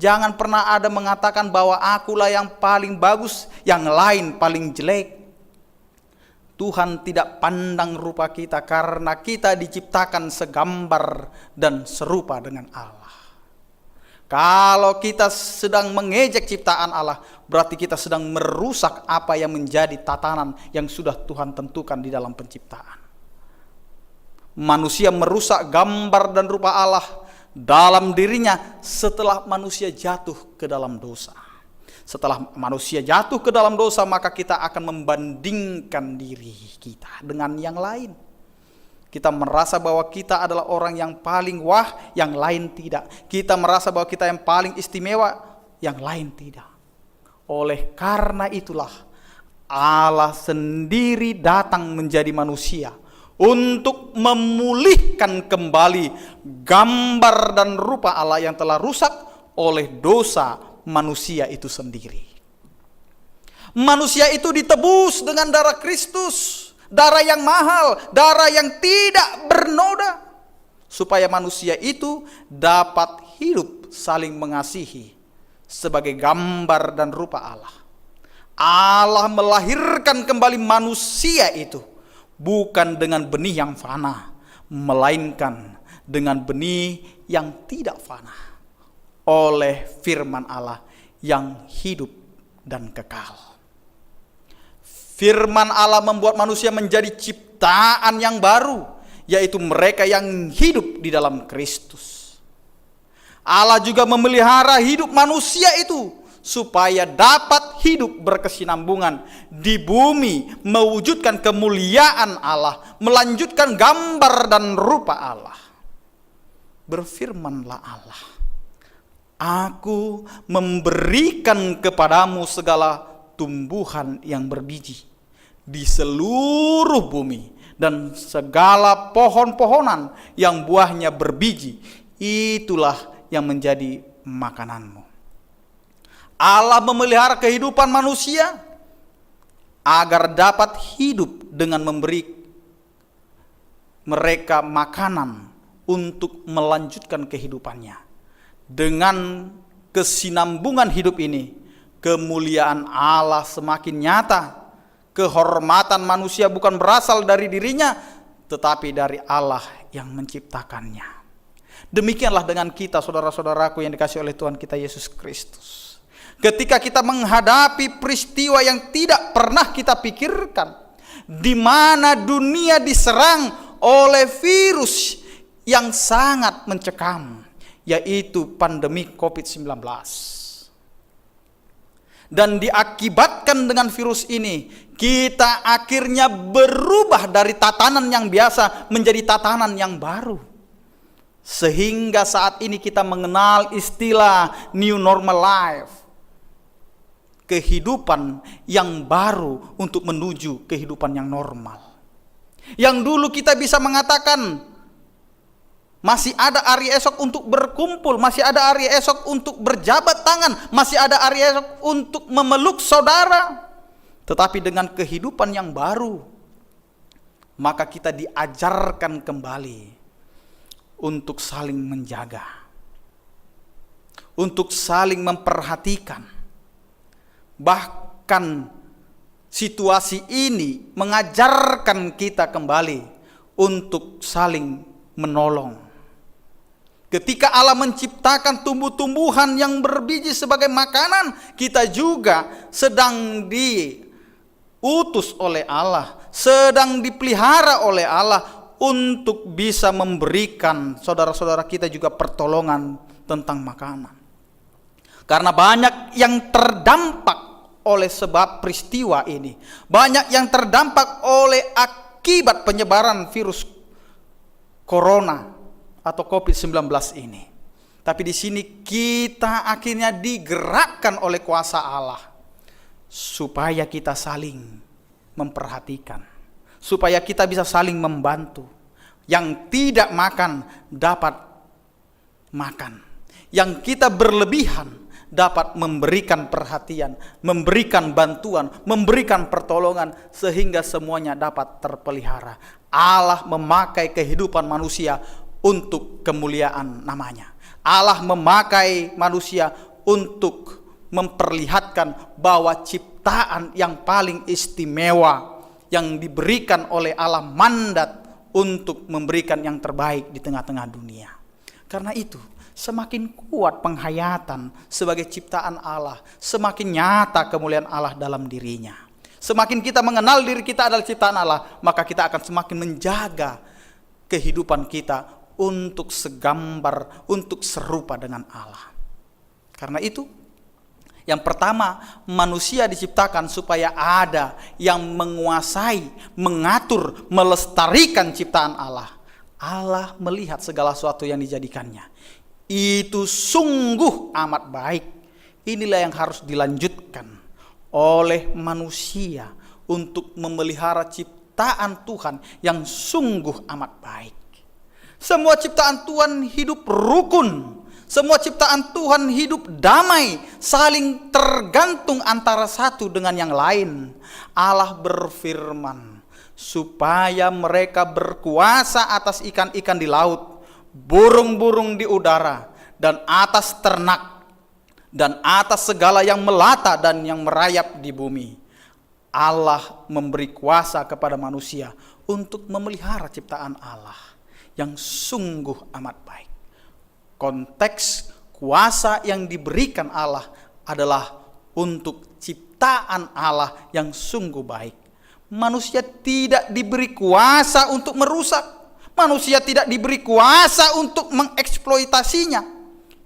Jangan pernah ada mengatakan bahwa akulah yang paling bagus, yang lain paling jelek. Tuhan tidak pandang rupa kita karena kita diciptakan segambar dan serupa dengan Allah. Kalau kita sedang mengejek ciptaan Allah, berarti kita sedang merusak apa yang menjadi tatanan yang sudah Tuhan tentukan di dalam penciptaan. Manusia merusak gambar dan rupa Allah dalam dirinya setelah manusia jatuh ke dalam dosa. Setelah manusia jatuh ke dalam dosa, maka kita akan membandingkan diri kita dengan yang lain. Kita merasa bahwa kita adalah orang yang paling wah, yang lain tidak. Kita merasa bahwa kita yang paling istimewa, yang lain tidak. Oleh karena itulah Allah sendiri datang menjadi manusia untuk memulihkan kembali gambar dan rupa Allah yang telah rusak oleh dosa manusia itu sendiri. Manusia itu ditebus dengan darah Kristus, darah yang mahal, darah yang tidak bernoda, supaya manusia itu dapat hidup saling mengasihi sebagai gambar dan rupa Allah. Allah melahirkan kembali manusia itu bukan dengan benih yang fana, melainkan dengan benih yang tidak fana oleh firman Allah yang hidup dan kekal. Firman Allah membuat manusia menjadi ciptaan yang baru, yaitu mereka yang hidup di dalam Kristus. Allah juga memelihara hidup manusia itu supaya dapat hidup berkesinambungan di bumi, mewujudkan kemuliaan Allah, melanjutkan gambar dan rupa Allah. Berfirmanlah Allah, Aku memberikan kepadamu segala tumbuhan yang berbiji di seluruh bumi, dan segala pohon-pohonan yang buahnya berbiji, itulah yang menjadi makananmu. Allah memelihara kehidupan manusia agar dapat hidup dengan memberi mereka makanan untuk melanjutkan kehidupannya. Dengan kesinambungan hidup ini, kemuliaan Allah semakin nyata. Kehormatan manusia bukan berasal dari dirinya, tetapi dari Allah yang menciptakannya. Demikianlah dengan kita, saudara-saudaraku yang dikasihi oleh Tuhan kita Yesus Kristus. Ketika kita menghadapi peristiwa yang tidak pernah kita pikirkan, di mana dunia diserang oleh virus yang sangat mencekam, yaitu pandemi COVID-19. Dan diakibatkan dengan virus ini, kita akhirnya berubah dari tatanan yang biasa menjadi tatanan yang baru. Sehingga saat ini kita mengenal istilah new normal life. Kehidupan yang baru untuk menuju kehidupan yang normal. Yang dulu kita bisa mengatakan, masih ada hari esok untuk berkumpul, masih ada hari esok untuk berjabat tangan, masih ada hari esok untuk memeluk saudara. Tetapi dengan kehidupan yang baru, maka kita diajarkan kembali untuk saling menjaga, untuk saling memperhatikan. Bahkan situasi ini mengajarkan kita kembali untuk saling menolong. Ketika Allah menciptakan tumbuh-tumbuhan yang berbiji sebagai makanan, kita juga sedang diutus oleh Allah, sedang dipelihara oleh Allah untuk bisa memberikan saudara-saudara kita juga pertolongan tentang makanan. Karena banyak yang terdampak oleh sebab peristiwa ini, banyak yang terdampak oleh akibat penyebaran virus corona atau COVID-19 ini. Tapi di sini kita akhirnya digerakkan oleh kuasa Allah supaya kita saling memperhatikan, supaya kita bisa saling membantu. Yang tidak makan dapat makan, yang kita berlebihan dapat memberikan perhatian, memberikan bantuan, memberikan pertolongan, sehingga semuanya dapat terpelihara. Allah memakai kehidupan manusia untuk kemuliaan namanya. Allah memakai manusia untuk memperlihatkan bahwa ciptaan yang paling istimewa yang diberikan oleh Allah, mandat untuk memberikan yang terbaik di tengah-tengah dunia. Karena itu semakin kuat penghayatan sebagai ciptaan Allah, semakin nyata kemuliaan Allah dalam dirinya. Semakin kita mengenal diri kita adalah ciptaan Allah, maka kita akan semakin menjaga kehidupan kita untuk segambar, untuk serupa dengan Allah. Karena itu, Yang pertama, manusia diciptakan supaya ada yang menguasai, mengatur, melestarikan ciptaan Allah. Allah melihat segala sesuatu yang dijadikannya. Itu sungguh amat baik. Inilah yang harus dilanjutkan oleh manusia untuk memelihara ciptaan Tuhan yang sungguh amat baik. Semua ciptaan Tuhan hidup rukun. Semua ciptaan Tuhan hidup damai, saling tergantung antara satu dengan yang lain. Allah berfirman, supaya mereka berkuasa atas ikan-ikan di laut, burung-burung di udara, dan atas ternak, dan atas segala yang melata dan yang merayap di bumi. Allah memberi kuasa kepada manusia untuk memelihara ciptaan Allah yang sungguh amat baik. Konteks kuasa yang diberikan Allah adalah untuk ciptaan Allah yang sungguh baik. Manusia tidak diberi kuasa untuk merusak. Manusia tidak diberi kuasa untuk mengeksploitasinya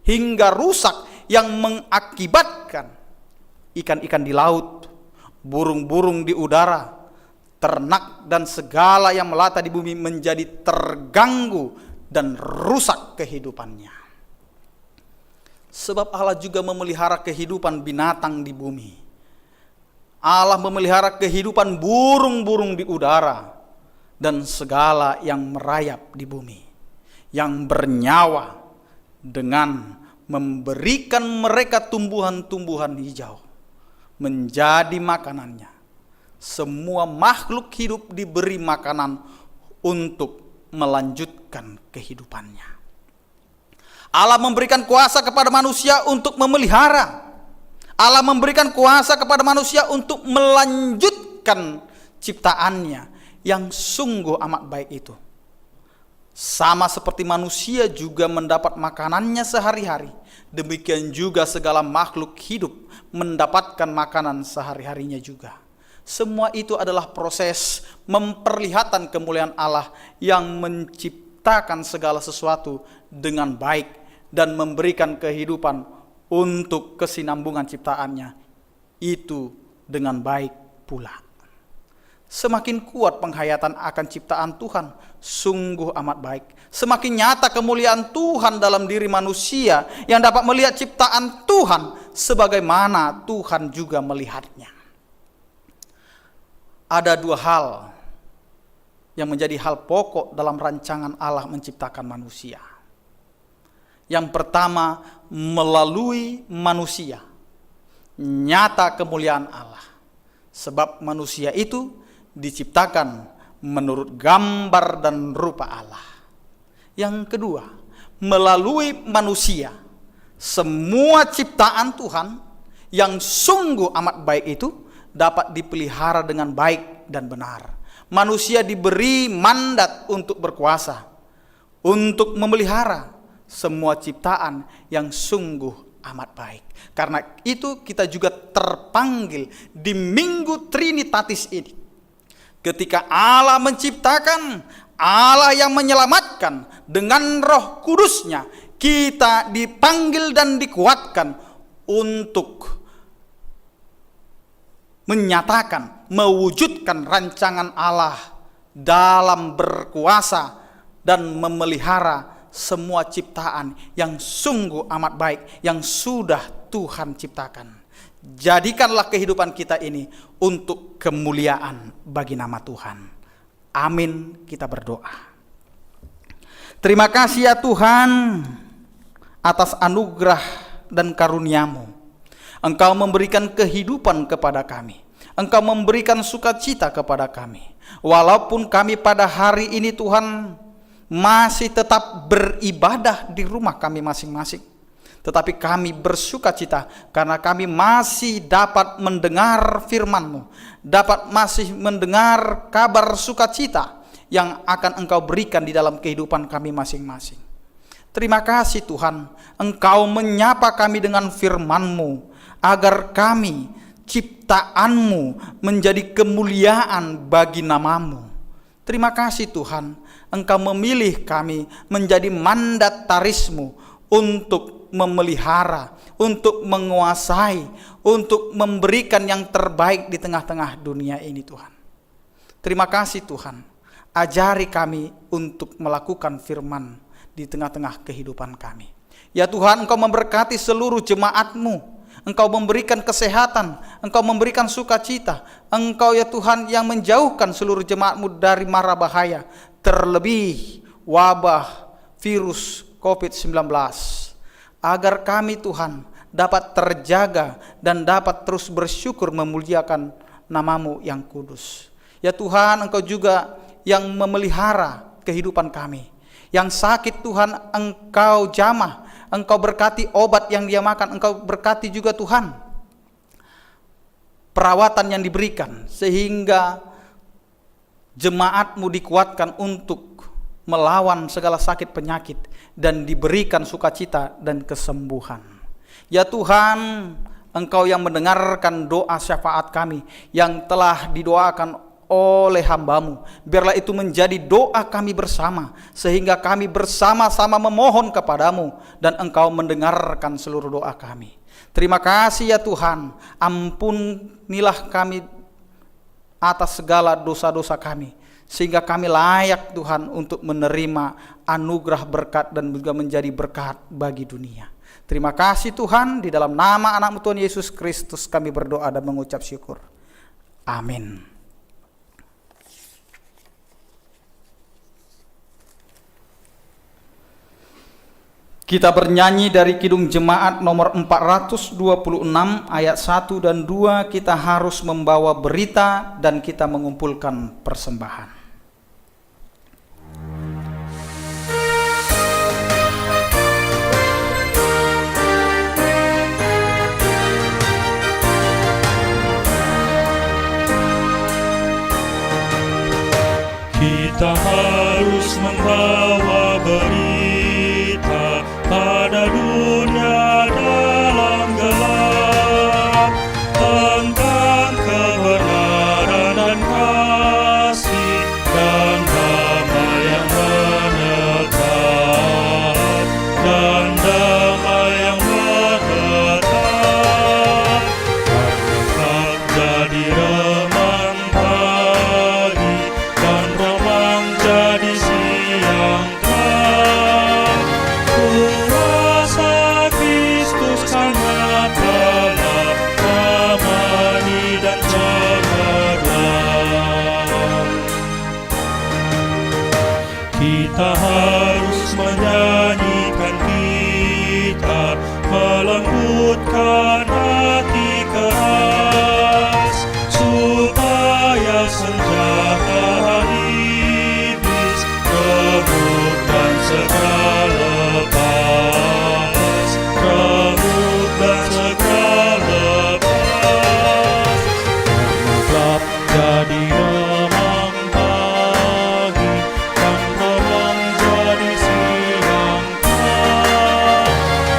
hingga rusak yang mengakibatkan ikan-ikan di laut, burung-burung di udara, ternak dan segala yang melata di bumi menjadi terganggu dan rusak kehidupannya. Sebab Allah juga memelihara kehidupan binatang di bumi. Allah memelihara kehidupan burung-burung di udara dan segala yang merayap di bumi, yang bernyawa, dengan memberikan mereka tumbuhan-tumbuhan hijau menjadi makanannya. Semua makhluk hidup diberi makanan untuk melanjutkan kehidupannya. Allah memberikan kuasa kepada manusia untuk memelihara. Allah memberikan kuasa kepada manusia untuk melanjutkan ciptaannya yang sungguh amat baik itu. Sama seperti manusia juga mendapat makanannya sehari-hari, demikian juga segala makhluk hidup mendapatkan makanan sehari-harinya juga. Semua itu adalah proses memperlihatkan kemuliaan Allah yang menciptakan segala sesuatu dengan baik dan memberikan kehidupan untuk kesinambungan ciptaannya itu dengan baik pula. Semakin kuat penghayatan akan ciptaan Tuhan, sungguh amat baik. Semakin nyata kemuliaan Tuhan dalam diri manusia yang dapat melihat ciptaan Tuhan sebagaimana Tuhan juga melihatnya. Ada dua hal yang menjadi hal pokok dalam rancangan Allah menciptakan manusia. Yang pertama, melalui manusia nyata kemuliaan Allah. Sebab manusia itu diciptakan menurut gambar dan rupa Allah. Yang kedua, melalui manusia semua ciptaan Tuhan yang sungguh amat baik itu dapat dipelihara dengan baik dan benar. Manusia diberi mandat untuk berkuasa, untuk memelihara semua ciptaan yang sungguh amat baik. Karena itu kita juga terpanggil di Minggu Trinitatis ini. Ketika Allah menciptakan, Allah yang menyelamatkan dengan Roh Kudus-Nya, kita dipanggil dan dikuatkan untuk menyatakan, mewujudkan rancangan Allah dalam berkuasa dan memelihara semua ciptaan yang sungguh amat baik yang sudah Tuhan ciptakan. Jadikanlah kehidupan kita ini untuk kemuliaan bagi nama Tuhan. Amin, kita berdoa. Terima kasih ya Tuhan atas anugerah dan karunia-Mu. Engkau memberikan kehidupan kepada kami. Engkau memberikan sukacita kepada kami. Walaupun kami pada hari ini Tuhan masih tetap beribadah di rumah kami masing-masing. Tetapi kami bersukacita karena kami masih dapat mendengar firman-Mu. Dapat masih mendengar kabar sukacita yang akan Engkau berikan di dalam kehidupan kami masing-masing. Terima kasih Tuhan, Engkau menyapa kami dengan firman-Mu. Agar kami, ciptaan-Mu, menjadi kemuliaan bagi nama-Mu. Terima kasih Tuhan, Engkau memilih kami menjadi mandataris-Mu untuk memelihara, untuk menguasai, untuk memberikan yang terbaik di tengah-tengah dunia ini Tuhan. Terima kasih Tuhan, ajari kami untuk melakukan firman di tengah-tengah kehidupan kami. Ya Tuhan, Engkau memberkati seluruh jemaat-Mu, Engkau memberikan kesehatan, Engkau memberikan sukacita, Engkau ya Tuhan yang menjauhkan seluruh jemaat-Mu dari mara bahaya, terlebih wabah virus COVID-19. Agar kami Tuhan dapat terjaga dan dapat terus bersyukur memuliakan nama-Mu yang kudus. Ya Tuhan, Engkau juga yang memelihara kehidupan kami. Yang sakit Tuhan Engkau jamah, Engkau berkati obat yang dia makan, Engkau berkati juga Tuhan perawatan yang diberikan, sehingga jemaat-Mu dikuatkan untuk melawan segala sakit penyakit dan diberikan sukacita dan kesembuhan. Ya Tuhan, Engkau yang mendengarkan doa syafaat kami yang telah didoakan oleh hamba-Mu, biarlah itu menjadi doa kami bersama, sehingga kami bersama-sama memohon kepadamu dan Engkau mendengarkan seluruh doa kami. Terima kasih ya Tuhan, ampunilah kami atas segala dosa-dosa kami, sehingga kami layak Tuhan untuk menerima anugerah berkat dan juga menjadi berkat bagi dunia. Terima kasih Tuhan, di dalam nama anak-Mu Tuhan Yesus Kristus kami berdoa dan mengucap syukur. Amin. Kita bernyanyi dari Kidung Jemaat nomor 426 ayat 1 dan 2, kita harus membawa berita dan kita mengumpulkan persembahan. Kita harus membawa berita pada dunia dalam gelap tentang kebenaran dan kasih dan damai yang menetap, dan damai yang menetap. Tetap jadi remang pagi dan remang jadi siang terang. Kuasa Kristus sangat dalam, damai dan cemerlang. Kita harus menyanyikan gitar, melembutkan hati keras, supaya senjata iblis remuk dan segera lepas, remuk dan segera lepas. Gelap jadi remang pagi, dan remang jadi siang terang.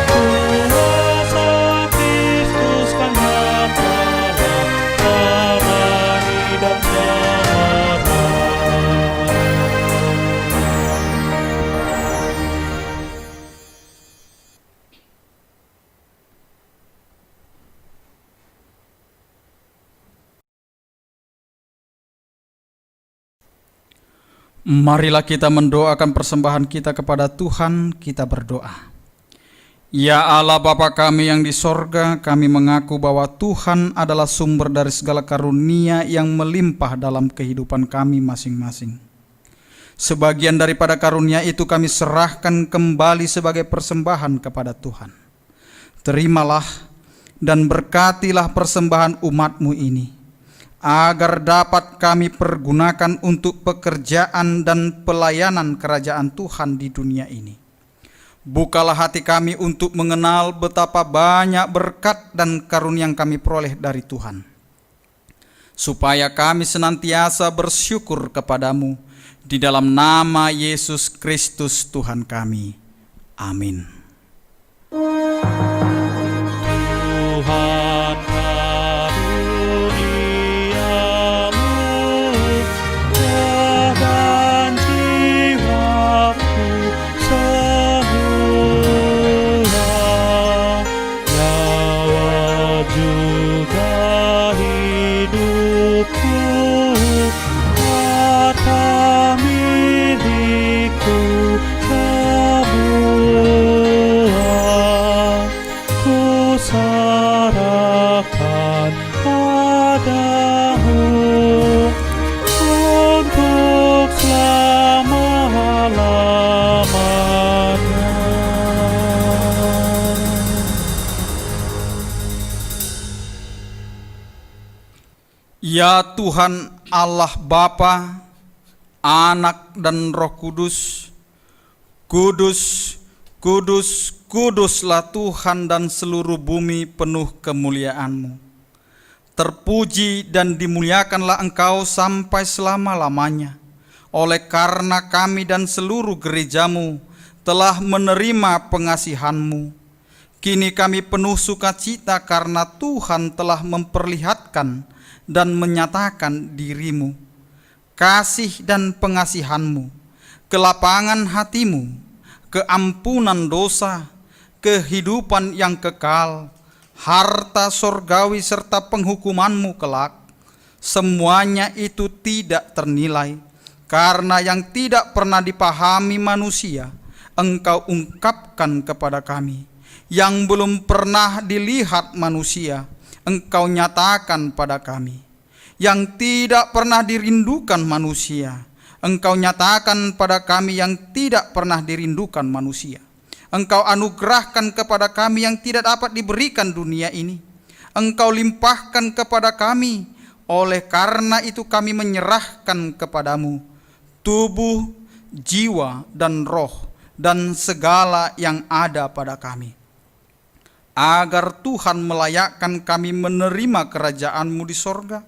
Kuasa Kristus kan nyata, damai dan cemerlang. Marilah kita mendoakan persembahan kita kepada Tuhan. Kita berdoa. Ya Allah Bapa kami yang di sorga, kami mengaku bahwa Tuhan adalah sumber dari segala karunia yang melimpah dalam kehidupan kami masing-masing. Sebagian daripada karunia itu kami serahkan kembali sebagai persembahan kepada Tuhan. Terimalah dan berkatilah persembahan umat-Mu ini, agar dapat kami pergunakan untuk pekerjaan dan pelayanan kerajaan Tuhan di dunia ini. Bukalah hati kami untuk mengenal betapa banyak berkat dan karunia yang kami peroleh dari Tuhan, supaya kami senantiasa bersyukur kepadamu di dalam nama Yesus Kristus Tuhan kami. Amin. Tuhan karuniamu dan jiwaku seluruh Ya Tuhan Allah Bapa, Anak dan Roh Kudus, kudus, kudus, kuduslah Tuhan dan seluruh bumi penuh kemuliaan-Mu. Terpuji dan dimuliakanlah Engkau sampai selama-lamanya, oleh karena kami dan seluruh gereja-Mu telah menerima pengasihan-Mu. Kini kami penuh sukacita karena Tuhan telah memperlihatkan dan menyatakan diri-Mu, kasih dan pengasihan-Mu, kelapangan hati-Mu, keampunan dosa, kehidupan yang kekal, harta sorgawi serta penghukuman-Mu kelak. Semuanya itu tidak ternilai, karena yang tidak pernah dipahami manusia, Engkau ungkapkan kepada kami. Yang belum pernah dilihat manusia, Engkau nyatakan pada kami. Yang tidak pernah dirindukan manusia, Engkau nyatakan pada kami. Yang tidak pernah dirindukan manusia, Engkau anugerahkan kepada kami yang tidak dapat diberikan dunia ini. Engkau limpahkan kepada kami. Oleh karena itu kami menyerahkan kepadamu tubuh, jiwa, dan roh, dan segala yang ada pada kami, agar Tuhan melayakkan kami menerima kerajaan-Mu di sorga.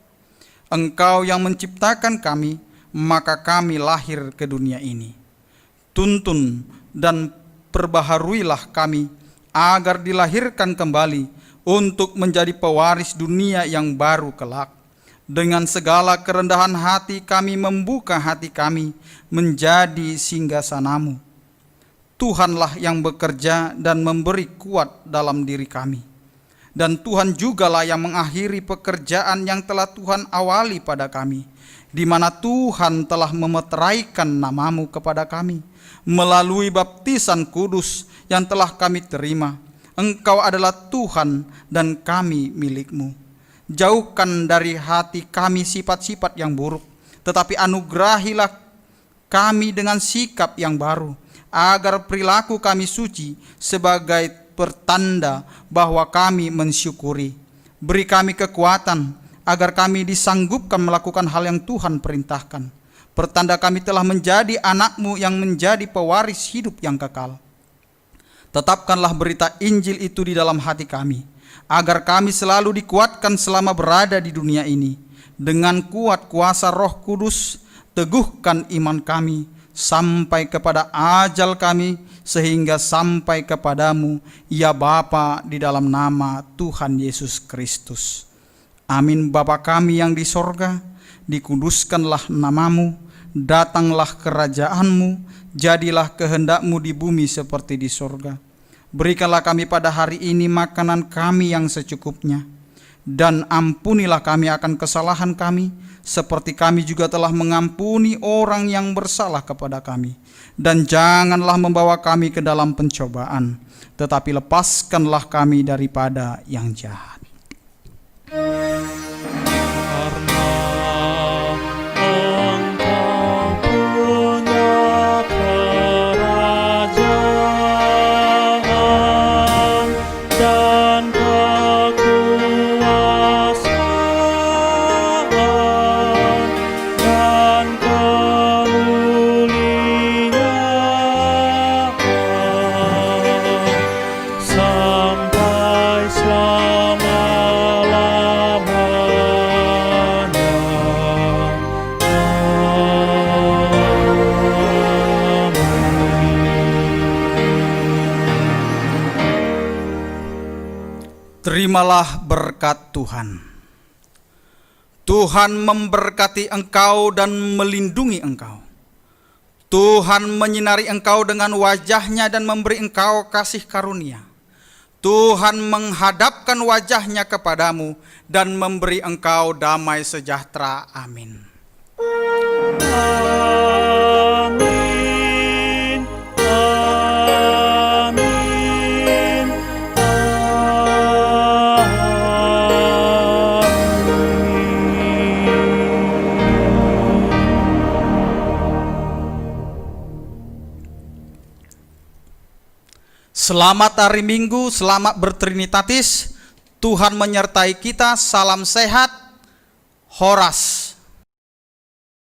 Engkau yang menciptakan kami, maka kami lahir ke dunia ini. Tuntun dan perbaharuilah kami, agar dilahirkan kembali untuk menjadi pewaris dunia yang baru kelak. Dengan segala kerendahan hati kami membuka hati kami menjadi singgasana-Mu. Tuhanlah yang bekerja dan memberi kuat dalam diri kami. Dan Tuhan jugalah yang mengakhiri pekerjaan yang telah Tuhan awali pada kami, di mana Tuhan telah memeteraikan nama-Mu kepada kami melalui baptisan kudus yang telah kami terima. Engkau adalah Tuhan dan kami milik-Mu. Jauhkan dari hati kami sifat-sifat yang buruk, tetapi anugerahilah kami dengan sikap yang baru, agar perilaku kami suci sebagai pertanda bahwa kami mensyukuri. Beri kami kekuatan agar kami disanggupkan melakukan hal yang Tuhan perintahkan. Pertanda kami telah menjadi anak-Mu yang menjadi pewaris hidup yang kekal. Tetapkanlah berita Injil itu di dalam hati kami, agar kami selalu dikuatkan selama berada di dunia ini. Dengan kuat kuasa Roh Kudus, teguhkan iman kami sampai kepada ajal kami, sehingga sampai kepadamu, ya Bapa, di dalam nama Tuhan Yesus Kristus. Amin. Bapa kami yang di sorga, dikuduskanlah nama-Mu, datanglah kerajaan-Mu, jadilah kehendak-Mu di bumi seperti di sorga. Berikanlah kami pada hari ini makanan kami yang secukupnya, dan ampunilah kami akan kesalahan kami, seperti kami juga telah mengampuni orang yang bersalah kepada kami. Dan janganlah membawa kami ke dalam pencobaan, tetapi lepaskanlah kami daripada yang jahat. Terimalah berkat Tuhan. Tuhan memberkati engkau dan melindungi engkau. Tuhan menyinari engkau dengan wajah-Nya dan memberi engkau kasih karunia. Tuhan menghadapkan wajah-Nya kepadamu dan memberi engkau damai sejahtera. Amin. Selamat hari Minggu, selamat bertrinitatis. Tuhan menyertai kita, salam sehat, Horas